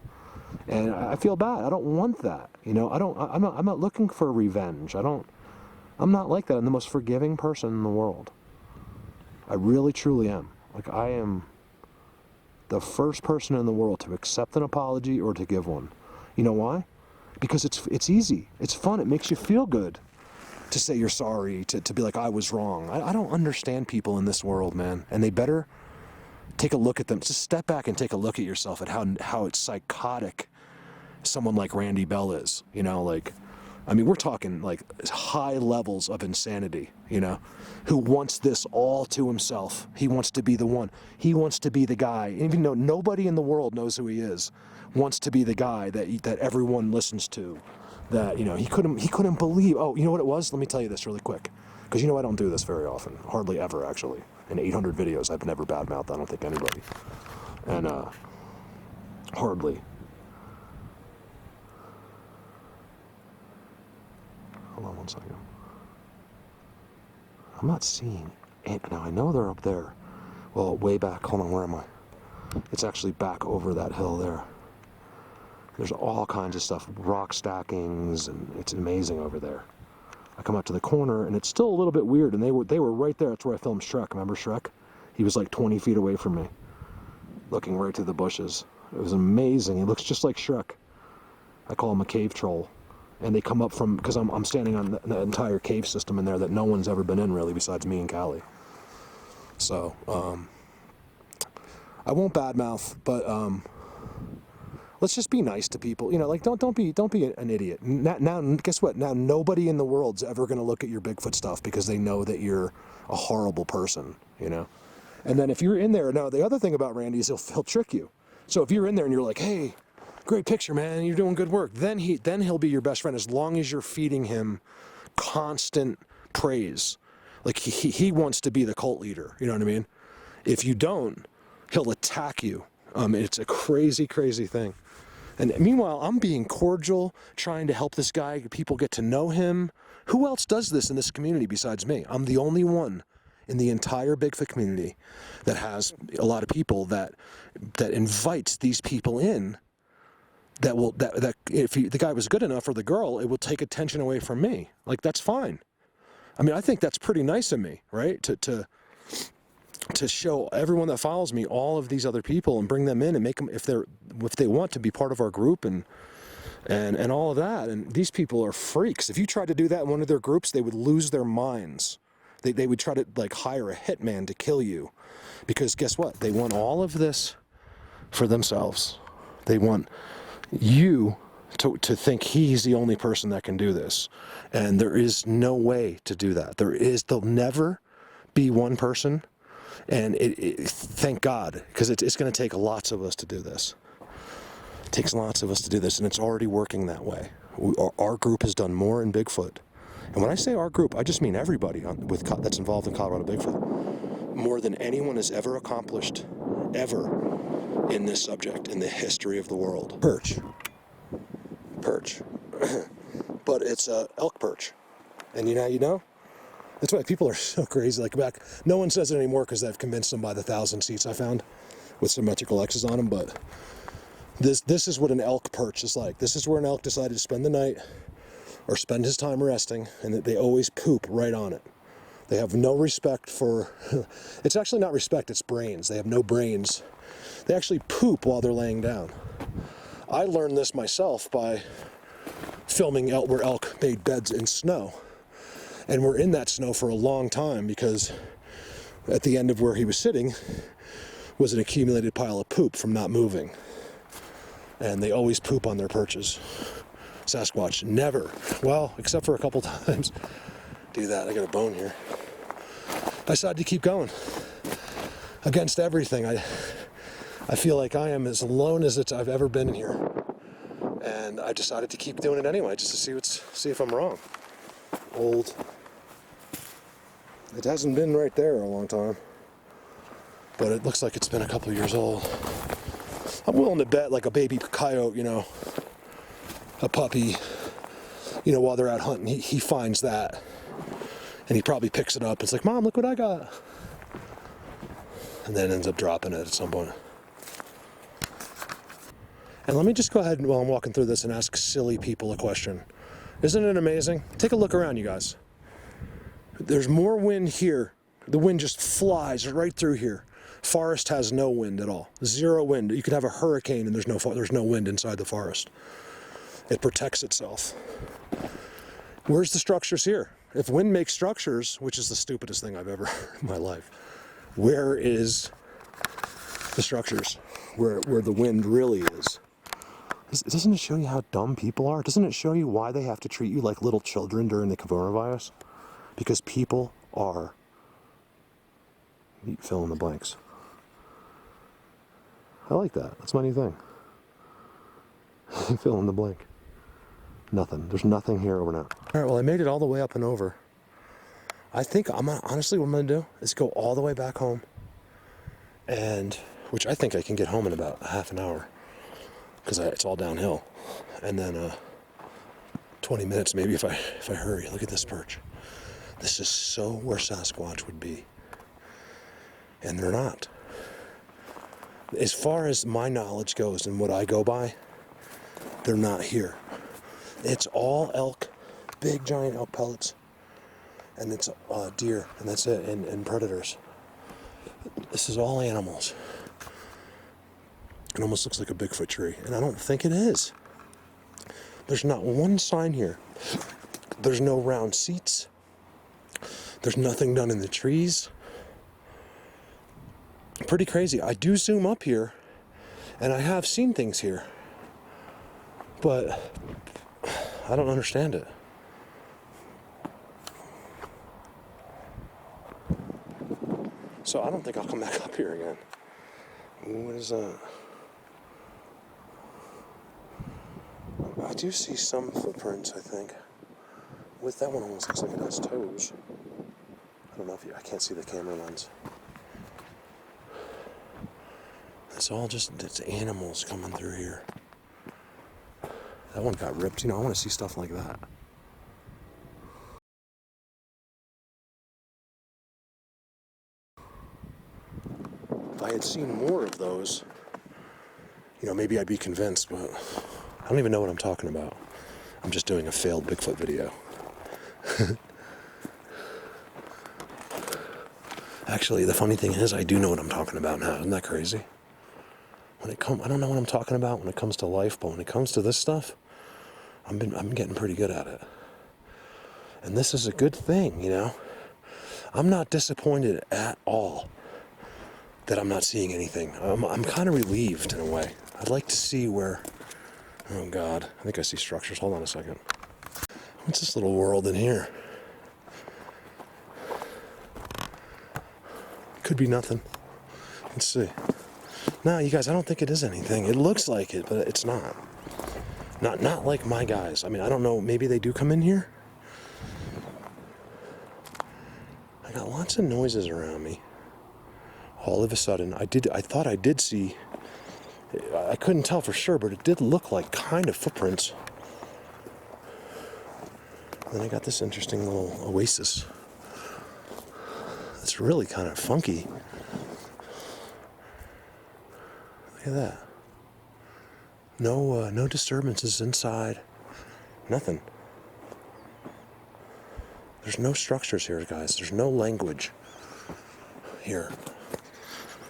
and I feel bad. I don't want that, you know. I'm not looking for revenge. I'm not like that. I'm the most forgiving person in the world. I really, truly am. Like, I am the first person in the world to accept an apology or to give one. You know why? Because it's easy. It's fun. It makes you feel good to say you're sorry, to be like, I was wrong. I don't understand people in this world, man. And they better take a look at them. Just step back and take a look at yourself at how it's psychotic someone like Randy Bell is. You know, like, I mean, we're talking like high levels of insanity, you know, who wants this all to himself. He wants to be the one. He wants to be the guy, even though nobody in the world knows who he is, wants to be the guy that everyone listens to. That, you know, he couldn't believe. Oh, you know what it was? Let me tell you this really quick, because you know I don't do this very often, hardly ever actually. In 800 videos, I've never badmouthed, I don't think, anybody, and hardly. Hold on one second. I'm not seeing it now. I know they're up there. Well, way back. Hold on, where am I? It's actually back over that hill there. There's all kinds of stuff, rock stackings, and it's amazing over there. I come out to the corner, and it's still a little bit weird, and they were right there. That's where I filmed Shrek. Remember Shrek? He was like 20 feet away from me, looking right through the bushes. It was amazing. He looks just like Shrek. I call him a cave troll. And they come up from, because I'm standing on the entire cave system in there that no one's ever been in, really, besides me and Callie. So, I won't badmouth, but let's just be nice to people. You know, like, don't be an idiot. Now, guess what? Now nobody in the world's ever going to look at your Bigfoot stuff because they know that you're a horrible person, you know? And then if you're in there, now the other thing about Randy is he'll trick you. So if you're in there and you're like, hey, great picture, man, you're doing good work, then he'll be your best friend as long as you're feeding him constant praise. Like, he wants to be the cult leader, you know what I mean? If you don't, he'll attack you. It's a crazy, crazy thing. And meanwhile, I'm being cordial, trying to help this guy, people get to know him. Who else does this in this community besides me? I'm the only one in the entire Bigfoot community that has a lot of people that invites these people in. That if the guy was good enough, or the girl, it will take attention away from me. Like, that's fine. I mean, I think that's pretty nice of me, right? To show everyone that follows me all of these other people and bring them in and make them, if they want to be part of our group and all of that. And these people are freaks. If you tried to do that in one of their groups, they would lose their minds. They would try to, like, hire a hitman to kill you, because guess what? They want all of this for themselves. They want you to think he's the only person that can do this, and there is no way to do that. There'll never be one person, and thank God, because it's going to take lots of us to do this. It takes lots of us to do this, and it's already working that way. Our group has done more in Bigfoot, and when I say our group, I just mean everybody that's involved in Colorado Bigfoot, more than anyone has ever accomplished, ever, in this subject in the history of the world. Perch. But it's a elk perch. And you know? That's why people are so crazy. Like, back, no one says it anymore because I've convinced them by the 1,000 seats I found with symmetrical X's on them, but this is what an elk perch is like. This is where an elk decided to spend the night or spend his time resting, and they always poop right on it. They have no respect for, it's actually not respect, it's brains. They have no brains. They actually poop while they're laying down. I learned this myself by filming where elk made beds in snow. And we're in that snow for a long time, because at the end of where he was sitting was an accumulated pile of poop from not moving. And they always poop on their perches. Sasquatch never, well, except for a couple times, do that. I got a bone here. I decided to keep going against everything. I feel like I am as alone as I've ever been in here, and I decided to keep doing it anyway, just to see if I'm wrong. Old. It hasn't been right there a long time, but it looks like it's been a couple years old. I'm willing to bet like a baby coyote, you know, a puppy, you know, while they're out hunting, he finds that. And he probably picks it up. It's like, Mom, look what I got. And then ends up dropping it at some point. And let me just go ahead while I'm walking through this and ask silly people a question. Isn't it amazing? Take a look around, you guys. There's more wind here. The wind just flies right through here. Forest has no wind at all. Zero wind. You could have a hurricane and there's no wind inside the forest. It protects itself. Where's the structures here? If wind makes structures, which is the stupidest thing I've ever heard in my life, where is the structures? Where the wind really is? Doesn't it show you how dumb people are? Doesn't it show you why they have to treat you like little children during the coronavirus? Because people are... fill in the blanks. I like that. That's my new thing. Fill in the blank. Nothing. There's nothing here over now. Alright, well I made it all the way up and over. I think honestly what I'm going to do is go all the way back home. And, which I think I can get home in about half an hour. Because it's all downhill. And then 20 minutes maybe if I hurry. Look at this perch. This is so where Sasquatch would be. And they're not. As far as my knowledge goes and what I go by, they're not here. It's all elk, big giant elk pellets, and it's deer, and that's it, and predators. This is all animals. It almost looks like a Bigfoot tree, and I don't think it is. There's not one sign here. There's no round seats. There's nothing done in the trees. Pretty crazy. I do zoom up here, and I have seen things here, but I don't understand it. So I don't think I'll come back up here again. What is that? I do see some footprints, I think. With that one almost looks like it has toes. I don't know if I can't see the camera lens. It's all it's animals coming through here. That one got ripped. You know, I want to see stuff like that. If I had seen more of those, you know, maybe I'd be convinced, but I don't even know what I'm talking about. I'm just doing a failed Bigfoot video. Actually, the funny thing is, I do know what I'm talking about now. Isn't that crazy? I don't know what I'm talking about when it comes to life, but when it comes to this stuff, I'm getting pretty good at it. And this is a good thing, you know? I'm not disappointed at all that I'm not seeing anything. I'm kind of relieved in a way. I'd like to see where... Oh God, I think I see structures. Hold on a second. What's this little world in here? Could be nothing. Let's see. No, you guys, I don't think it is anything. It looks like it, but it's not. Not like my guys. I mean, I don't know. Maybe they do come in here. I got lots of noises around me. All of a sudden, I thought I did see. I couldn't tell for sure, but it did look like kind of footprints. Then I got this interesting little oasis. It's really kind of funky. Look at that. No disturbances inside. Nothing. There's no structures here, guys. There's no language here.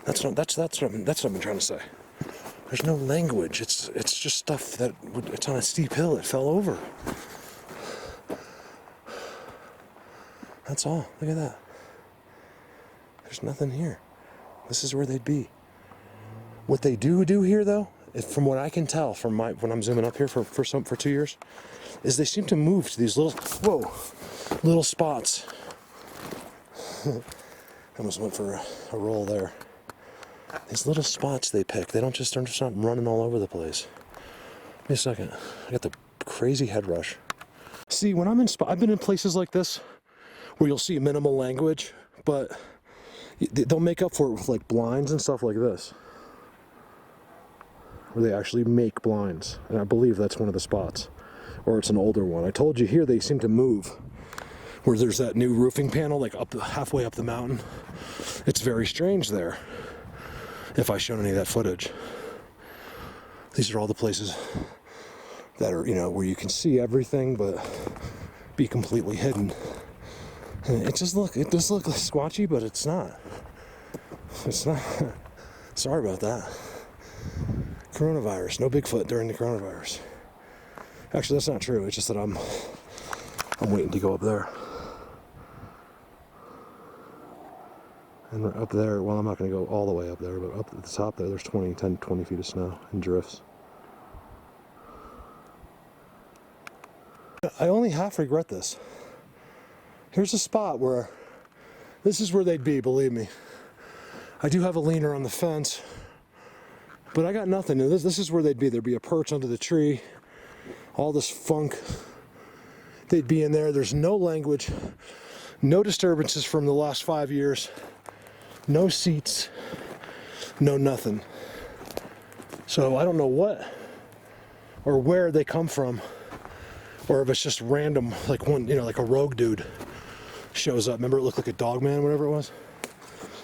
That's what I've been trying to say. There's no language. It's just stuff it's on a steep hill. It fell over. That's all. Look at that. There's nothing here. This is where they'd be. What they do here, though, from what I can tell from when I'm zooming up here for 2 years, is they seem to move to these little spots. I almost went for a roll there. These little spots they pick. They're just not running all over the place. Give me a second. I got the crazy head rush. See, when I've been in places like this where you'll see minimal language, but they'll make up for it with like blinds and stuff like this. where they actually make blinds. And I believe that's one of the spots. Or it's an older one. I told you here they seem to move. Where there's that new roofing panel, like halfway up the mountain. It's very strange there. If I showed any of that footage. These are all the places that are, where you can see everything, but be completely hidden. And it does look squatchy, but it's not. It's not. Sorry about that. Coronavirus. No Bigfoot during the coronavirus. Actually, that's not true. It's just that I'm waiting to go up there. And up there, well, I'm not going to go all the way up there, but up at the top there, there's 20 feet of snow and drifts. I only half regret this. Here's a spot where, this is where they'd be, believe me. I do have a leaner on the fence, but I got nothing. This is where they'd be. There'd be a perch under the tree, all this funk. They'd be in there. There's no language, no disturbances from the last 5 years. No seats, no nothing. So I don't know what or where they come from, or if it's just random, like one, like a rogue dude shows up. Remember, it looked like a dog man, whatever it was,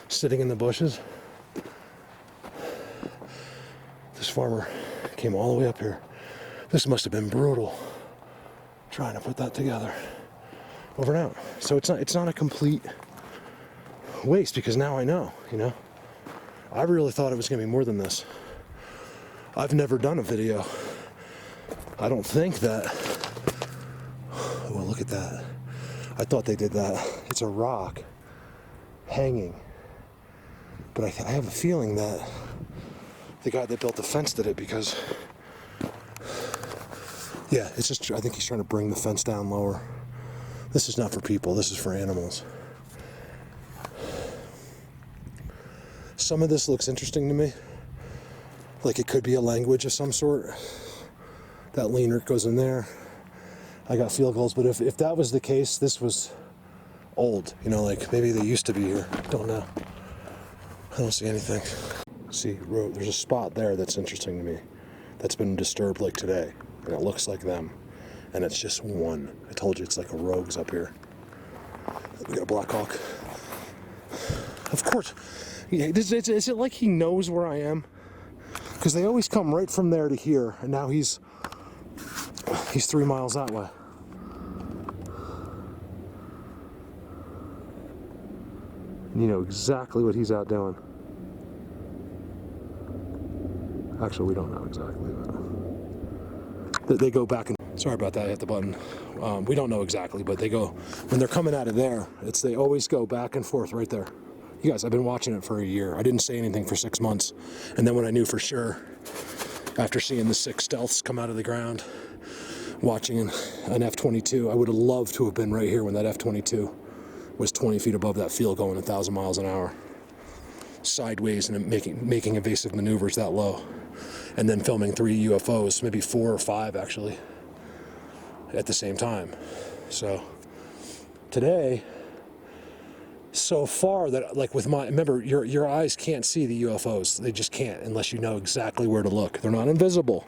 sitting in the bushes. This farmer came all the way up here. This must have been brutal, trying to put that together. Over and out. So it's not a complete waste, because now I know, I really thought it was going to be more than this. I've never done a video. I don't think that. Oh, look at that. I thought they did that. It's a rock hanging. But I have a feeling that the guy that built the fence did it, because, yeah, it's just, I think he's trying to bring the fence down lower. This is not for people, this is for animals. Some of this looks interesting to me. Like it could be a language of some sort. That leaner goes in there. I got field goals, but if that was the case, this was old. Like maybe they used to be here. Don't know. I don't see anything. See, there's a spot there that's interesting to me. That's been disturbed like today. And it looks like them. And it's just one. I told you it's like a rogue's up here. We got a Black Hawk. Of course. Yeah, is it like he knows where I am? Because they always come right from there to here, and now he's 3 miles that way. And you know exactly what he's out doing. Actually, we don't know exactly, but they go back and. Sorry about that. I hit the button. We don't know exactly, but they go when they're coming out of there. They always go back and forth right there. You guys, I've been watching it for a year. I didn't say anything for 6 months. And then when I knew for sure, after seeing the 6 stealths come out of the ground, watching an F-22, I would have loved to have been right here when that F-22 was 20 feet above that field going 1,000 miles an hour. Sideways and making evasive maneuvers that low. And then filming 3 UFOs, maybe 4 or 5 actually, at the same time. So, today, so far that like remember your eyes can't see the UFOs. They just can't unless you know exactly where to look. They're not invisible.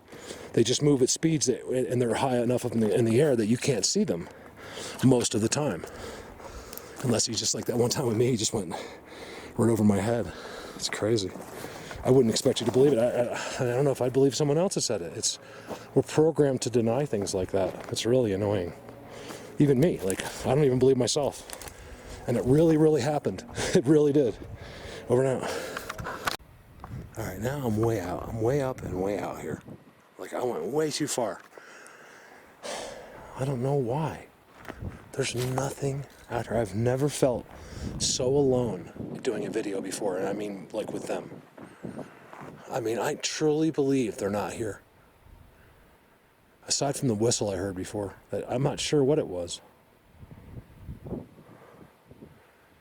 They just move at speeds and they're high enough up in the air that you can't see them most of the time. Unless he's just like that one time with me, he just went right over my head. It's crazy. I wouldn't expect you to believe it. I don't know if I'd believe someone else had said it. We're programmed to deny things like that. It's really annoying. Even me, I don't even believe myself. And it really, really happened. It really did. Over and out. All right, now I'm way out. I'm way up and way out here. I went way too far. I don't know why. There's nothing out here. I've never felt so alone doing a video before, and I mean, with them. I truly believe they're not here. Aside from the whistle I heard before, that I'm not sure what it was.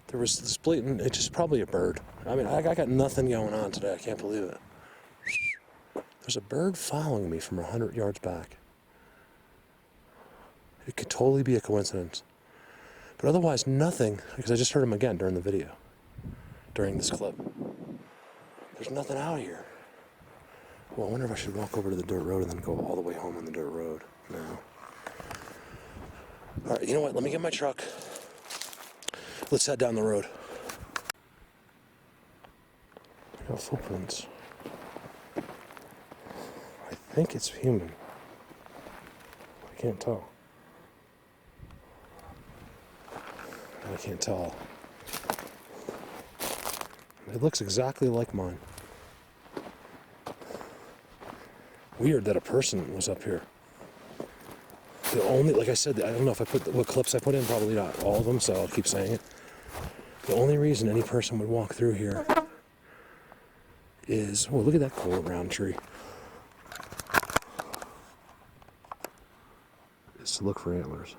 There was this blatant, it's just probably a bird. I got nothing going on today. I can't believe it. There's a bird following me from 100 yards back. It could totally be a coincidence. But otherwise, nothing, because I just heard him again during the video, during this clip. There's nothing out here. Well, I wonder if I should walk over to the dirt road and then go all the way home on the dirt road. No. All right, you know what? Let me get my truck. Let's head down the road. I got footprints. I think it's human. I can't tell. I can't tell. It looks exactly like mine. Weird that a person was up here. The only, like I said, I don't know if I put what clips I put in, probably not all of them, so I'll keep saying it. The only reason any person would walk through here is, oh, look at that cool round tree. Is to look for antlers.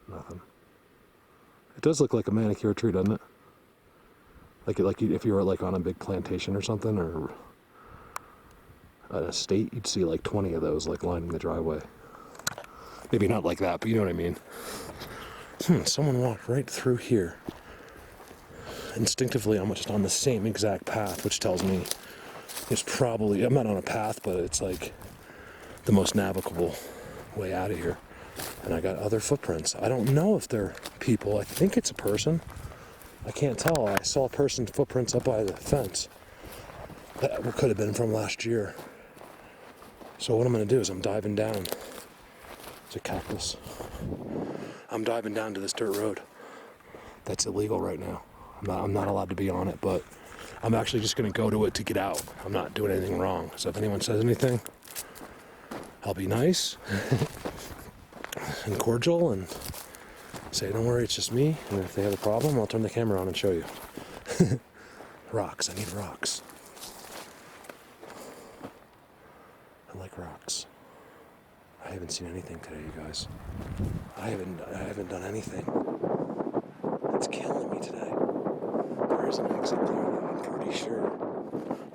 Nothing. It does look like a manicure tree, doesn't it? Like if you were like on a big plantation or something, or an estate, you'd see like 20 of those like lining the driveway. Maybe not like that, but you know what I mean. Someone walked right through here. Instinctively, I'm just on the same exact path, which tells me it's probably, I'm not on a path, but it's like the most navigable way out of here. And I got other footprints. I don't know if they're people. I think it's a person. I can't tell. I saw a person's footprints up by the fence. That could have been from last year. So what I'm going to do is I'm diving down. It's a cactus. I'm diving down to this dirt road. That's illegal right now. I'm not allowed to be on it, but I'm actually just going to go to it to get out. I'm not doing anything wrong. So if anyone says anything, I'll be nice and cordial and say, don't worry, it's just me. And if they have a problem, I'll turn the camera on and show you. Rocks. I need rocks. I like rocks. I haven't seen anything today, you guys. I haven't done anything. It's killing me today. There is an exit there, I'm pretty sure.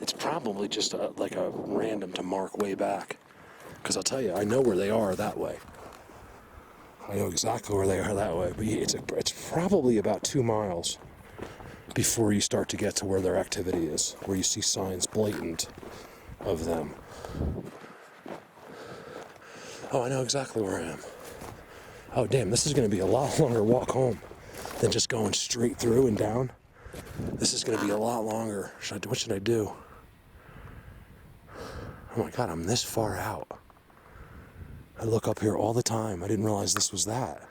It's probably just like a random to mark way back. Because I'll tell you, I know where they are that way. I know exactly where they are that way. But it's probably about 2 miles before you start to get to where their activity is, where you see signs blatant of them. Oh, I know exactly where I am. Oh, damn, this is going to be a lot longer walk home than just going straight through and down. This is going to be a lot longer. What should I do? Oh my God, I'm this far out. I look up here all the time. I didn't realize this was that.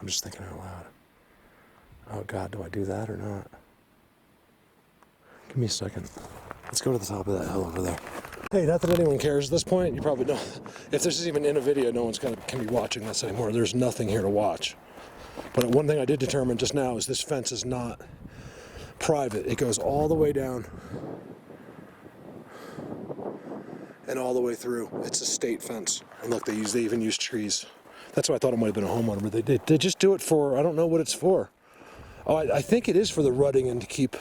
I'm just thinking out loud. Oh God, do I do that or not? Give me a second. Let's go to the top of that hill over there. Hey, not that anyone cares at this point. You probably don't. If this is even in a video, no one's can be watching this anymore. There's nothing here to watch. But one thing I did determine just now is this fence is not private. It goes all the way down and all the way through. It's a state fence. And look, they even use trees. That's why I thought it might have been a homeowner, but they just do it for, I don't know what it's for. Oh, I think it is for the rutting and to keep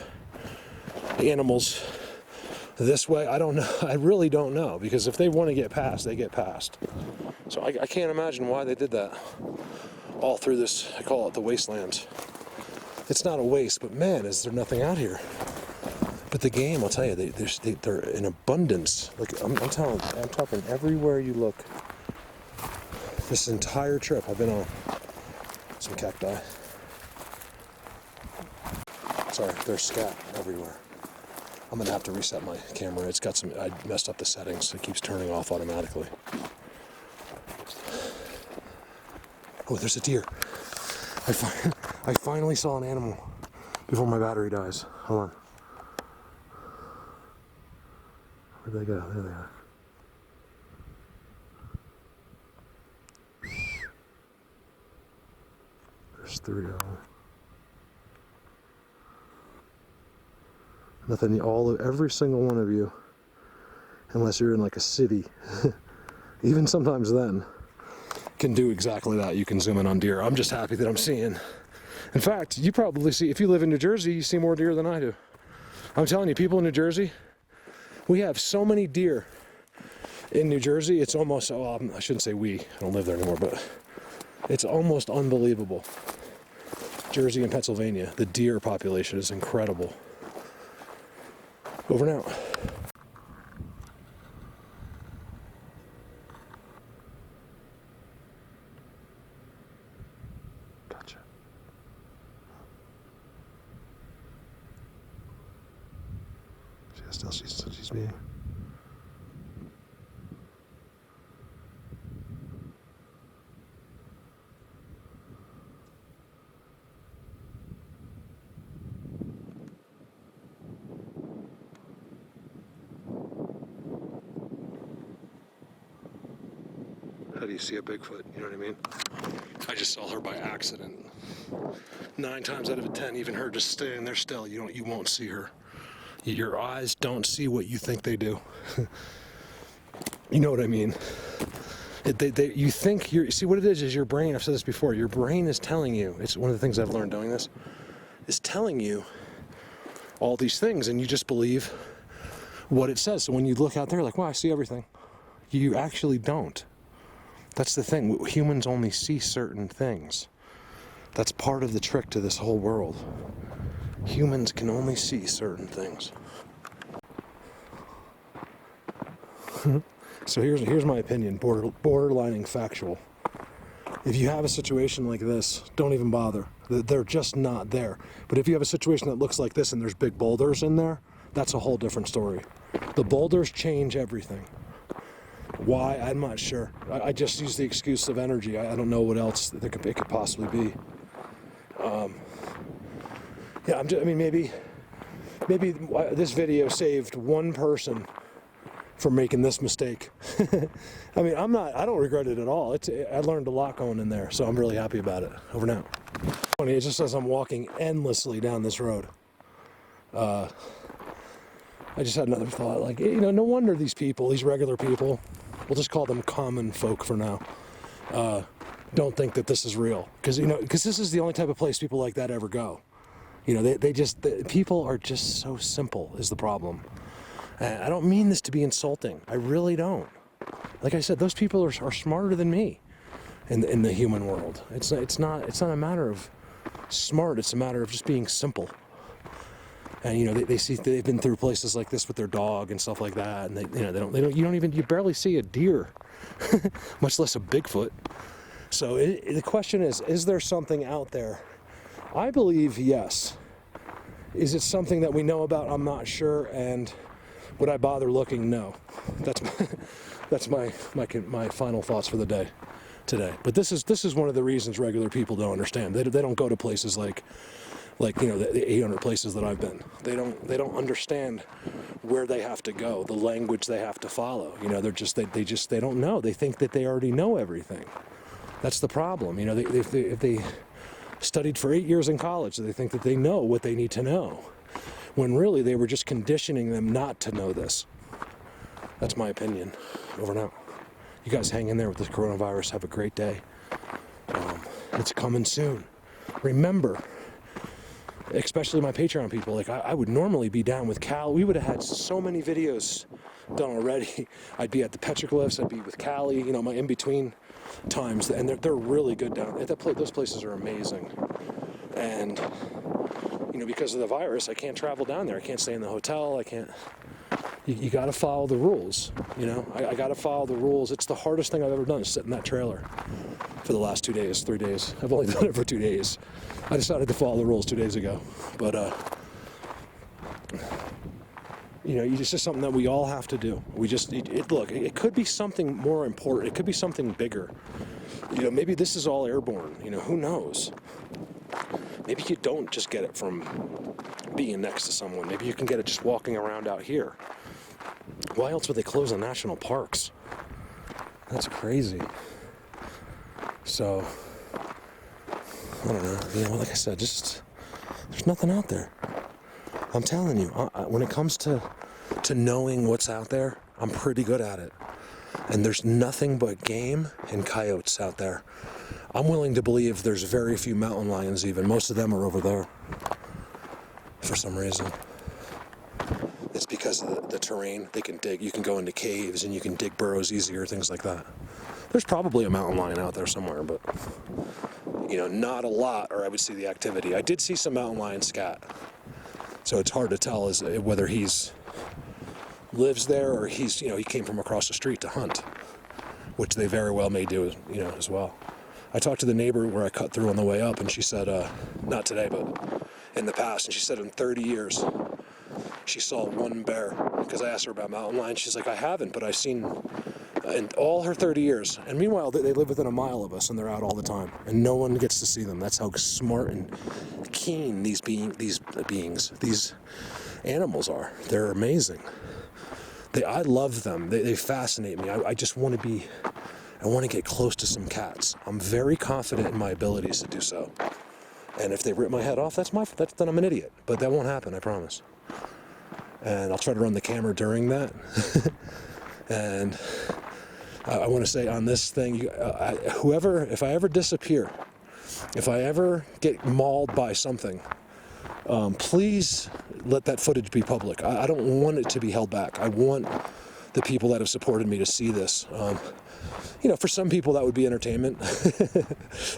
the animals this way. I don't know. I really don't know, because if they want to get past, they get past. So I can't imagine why they did that all through this. I call it the wasteland. It's not a waste, but man, is there nothing out here. But the game, I'll tell you, they're in abundance. Like I'm talking everywhere you look. This entire trip, I've been on some cacti. Sorry, there's scat everywhere. I'm gonna have to reset my camera. It's got some, I messed up the settings, so it keeps turning off automatically. Oh, there's a deer. I finally saw an animal before my battery dies. Hold on. Where'd they go? There they are. There's 3 of them. Nothing, every single one of you, unless you're in like a city, even sometimes then, can do exactly that. You can zoom in on deer. I'm just happy that I'm seeing. In fact, you probably see, if you live in New Jersey, you see more deer than I do. I'm telling you, people in New Jersey, we have so many deer in New Jersey. It's almost, I shouldn't say we, I don't live there anymore, but it's almost unbelievable Jersey and Pennsylvania, the deer population is incredible. Over and out. Gotcha. Still sees me. How do you see a Bigfoot? You know what I mean? I just saw her by accident. 9 times out of 10, even her just staying there still, you won't see her. Your eyes don't see what you think they do. You know what I mean? You think see what it is your brain. I've said this before. Your brain is telling you. It's one of the things I've learned doing this. Is telling you all these things, and you just believe what it says. So when you look out there, like, wow, I see everything. You actually don't. That's the thing. Humans only see certain things. That's part of the trick to this whole world. Humans can only see certain things. So here's my opinion, borderlining factual. If you have a situation like this, don't even bother. They're just not there. But if you have a situation that looks like this and there's big boulders in there, that's a whole different story. The boulders change everything. Why? I'm not sure. I just use the excuse of energy. I don't know what else it could possibly be. Yeah, I mean, maybe this video saved one person from making this mistake. I mean, I don't regret it at all. I learned a lot going in there, so I'm really happy about it. Over now. Funny, it just says I'm walking endlessly down this road. I just had another thought, like, no wonder these regular people, we'll just call them common folk for now, don't think that this is real. Because this is the only type of place people like that ever go. People are just so simple is the problem. And I don't mean this to be insulting. I really don't. Like I said, those people are smarter than me in the human world. It's not a matter of smart. It's a matter of just being simple. And they've been through places like this with their dog and stuff like that, and you barely see a deer, much less a Bigfoot. So the question is there something out there? I believe yes. Is it something that we know about? I'm not sure. And would I bother looking? No. That's my final thoughts for the day today. But this is one of the reasons regular people don't understand. They don't go to places like the 800 places that I've been. They don't understand where they have to go, the language they have to follow. They don't know. They think that they already know everything. That's the problem. If they studied for 8 years in college, they think that they know what they need to know, when really they were just conditioning them not to know this. That's my opinion. Over and out. You guys hang in there with this coronavirus. Have a great day. It's coming soon. Remember, especially my Patreon people, like I would normally be down with Cal. We would have had so many videos done already. I'd be at the petroglyphs, I'd be with Callie, my in-between times, and they're really good down at those places are amazing. And because of the virus, I can't travel down there. I can't stay in the hotel. I can't. You got to follow the rules. I got to follow the rules. It's the hardest thing I've ever done, is sit in that trailer for the last 2 days, 3 days. I've only done it for 2 days. I decided to follow the rules 2 days ago. But, it's just something that we all have to do. Look, it could be something more important. It could be something bigger. Maybe this is all airborne. Who knows? Maybe you don't just get it from being next to someone. Maybe you can get it just walking around out here. Why else would they close the national parks? That's crazy. So, I don't know. Like I said, there's nothing out there. I'm telling you, when it comes to knowing what's out there, I'm pretty good at it. And there's nothing but game and coyotes out there. I'm willing to believe there's very few mountain lions even. Most of them are over there for some reason. It's because of the terrain. They can dig. You can go into caves and you can dig burrows easier, things like that. There's probably a mountain lion out there somewhere, but not a lot, or I would see the activity. I did see some mountain lion scat, so it's hard to tell whether he's lives there or he came from across the street to hunt, which they very well may do, as well. I talked to the neighbor where I cut through on the way up, and she said, not today, but in the past, and she said in 30 years, she saw one bear. Because I asked her about mountain lions, she's like, I haven't, but I've seen in all her 30 years. And meanwhile, they live within a mile of us, and they're out all the time, and no one gets to see them. That's how smart and keen these animals are. They're amazing. I love them. They fascinate me. I just want to get close to some cats. I'm very confident in my abilities to do so. And if they rip my head off, then I'm an idiot. But that won't happen, I promise. And I'll try to run the camera during that. And I want to say on this thing, if I ever disappear, if I ever get mauled by something, please let that footage be public. I don't want it to be held back. I want the people that have supported me to see this. For some people that would be entertainment.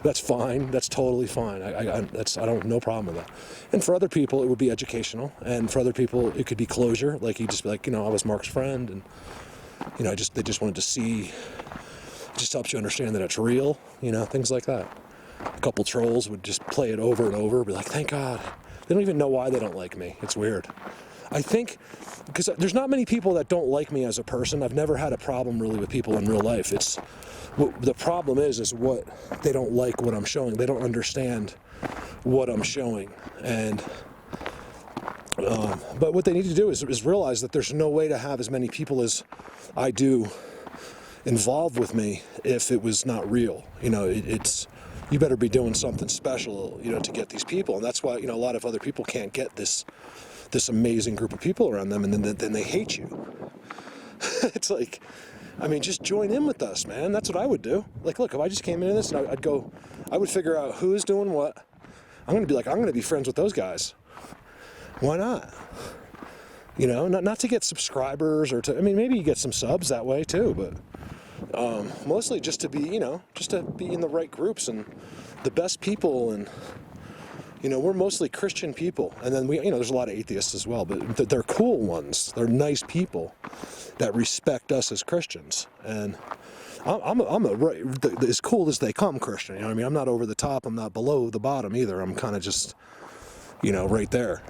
That's fine. That's totally fine. No problem with that. And for other people, it would be educational. And for other people, it could be closure. Like he'd just be like, I was Mark's friend, and they just wanted to see. It just helps you understand that it's real. Things like that. A couple trolls would just play it over and over, be like, thank God. They don't even know why they don't like me. It's weird. I think because there's not many people that don't like me as a person. I've never had a problem really with people in real life. The problem is what they don't like what I'm showing. They don't understand what I'm showing. And but what they need to do is realize that there's no way to have as many people as I do involved with me if it was not real. You better be doing something special, to get these people. And that's why, a lot of other people can't get this amazing group of people around them, and then they hate you. It's like, just join in with us, man. That's what I would do. Like, look, if I just came into this and I would figure out who's doing what. I'm going to be friends with those guys. Why not? Not to get subscribers or maybe you get some subs that way too, but mostly just to be in the right groups and the best people. And we're mostly Christian people, and then there's a lot of atheists as well, but they're cool ones. They're nice people that respect us as Christians. And I'm as cool as they come Christian. I'm not over the top. I'm not below the bottom either. I'm kind of just right there.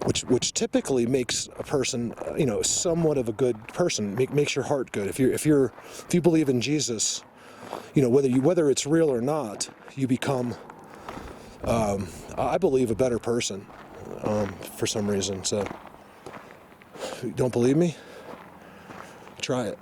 Which typically makes a person, somewhat of a good person. Makes your heart good. If you believe in Jesus, whether it's real or not, you become, I believe, a better person, for some reason. So, you don't believe me? Try it.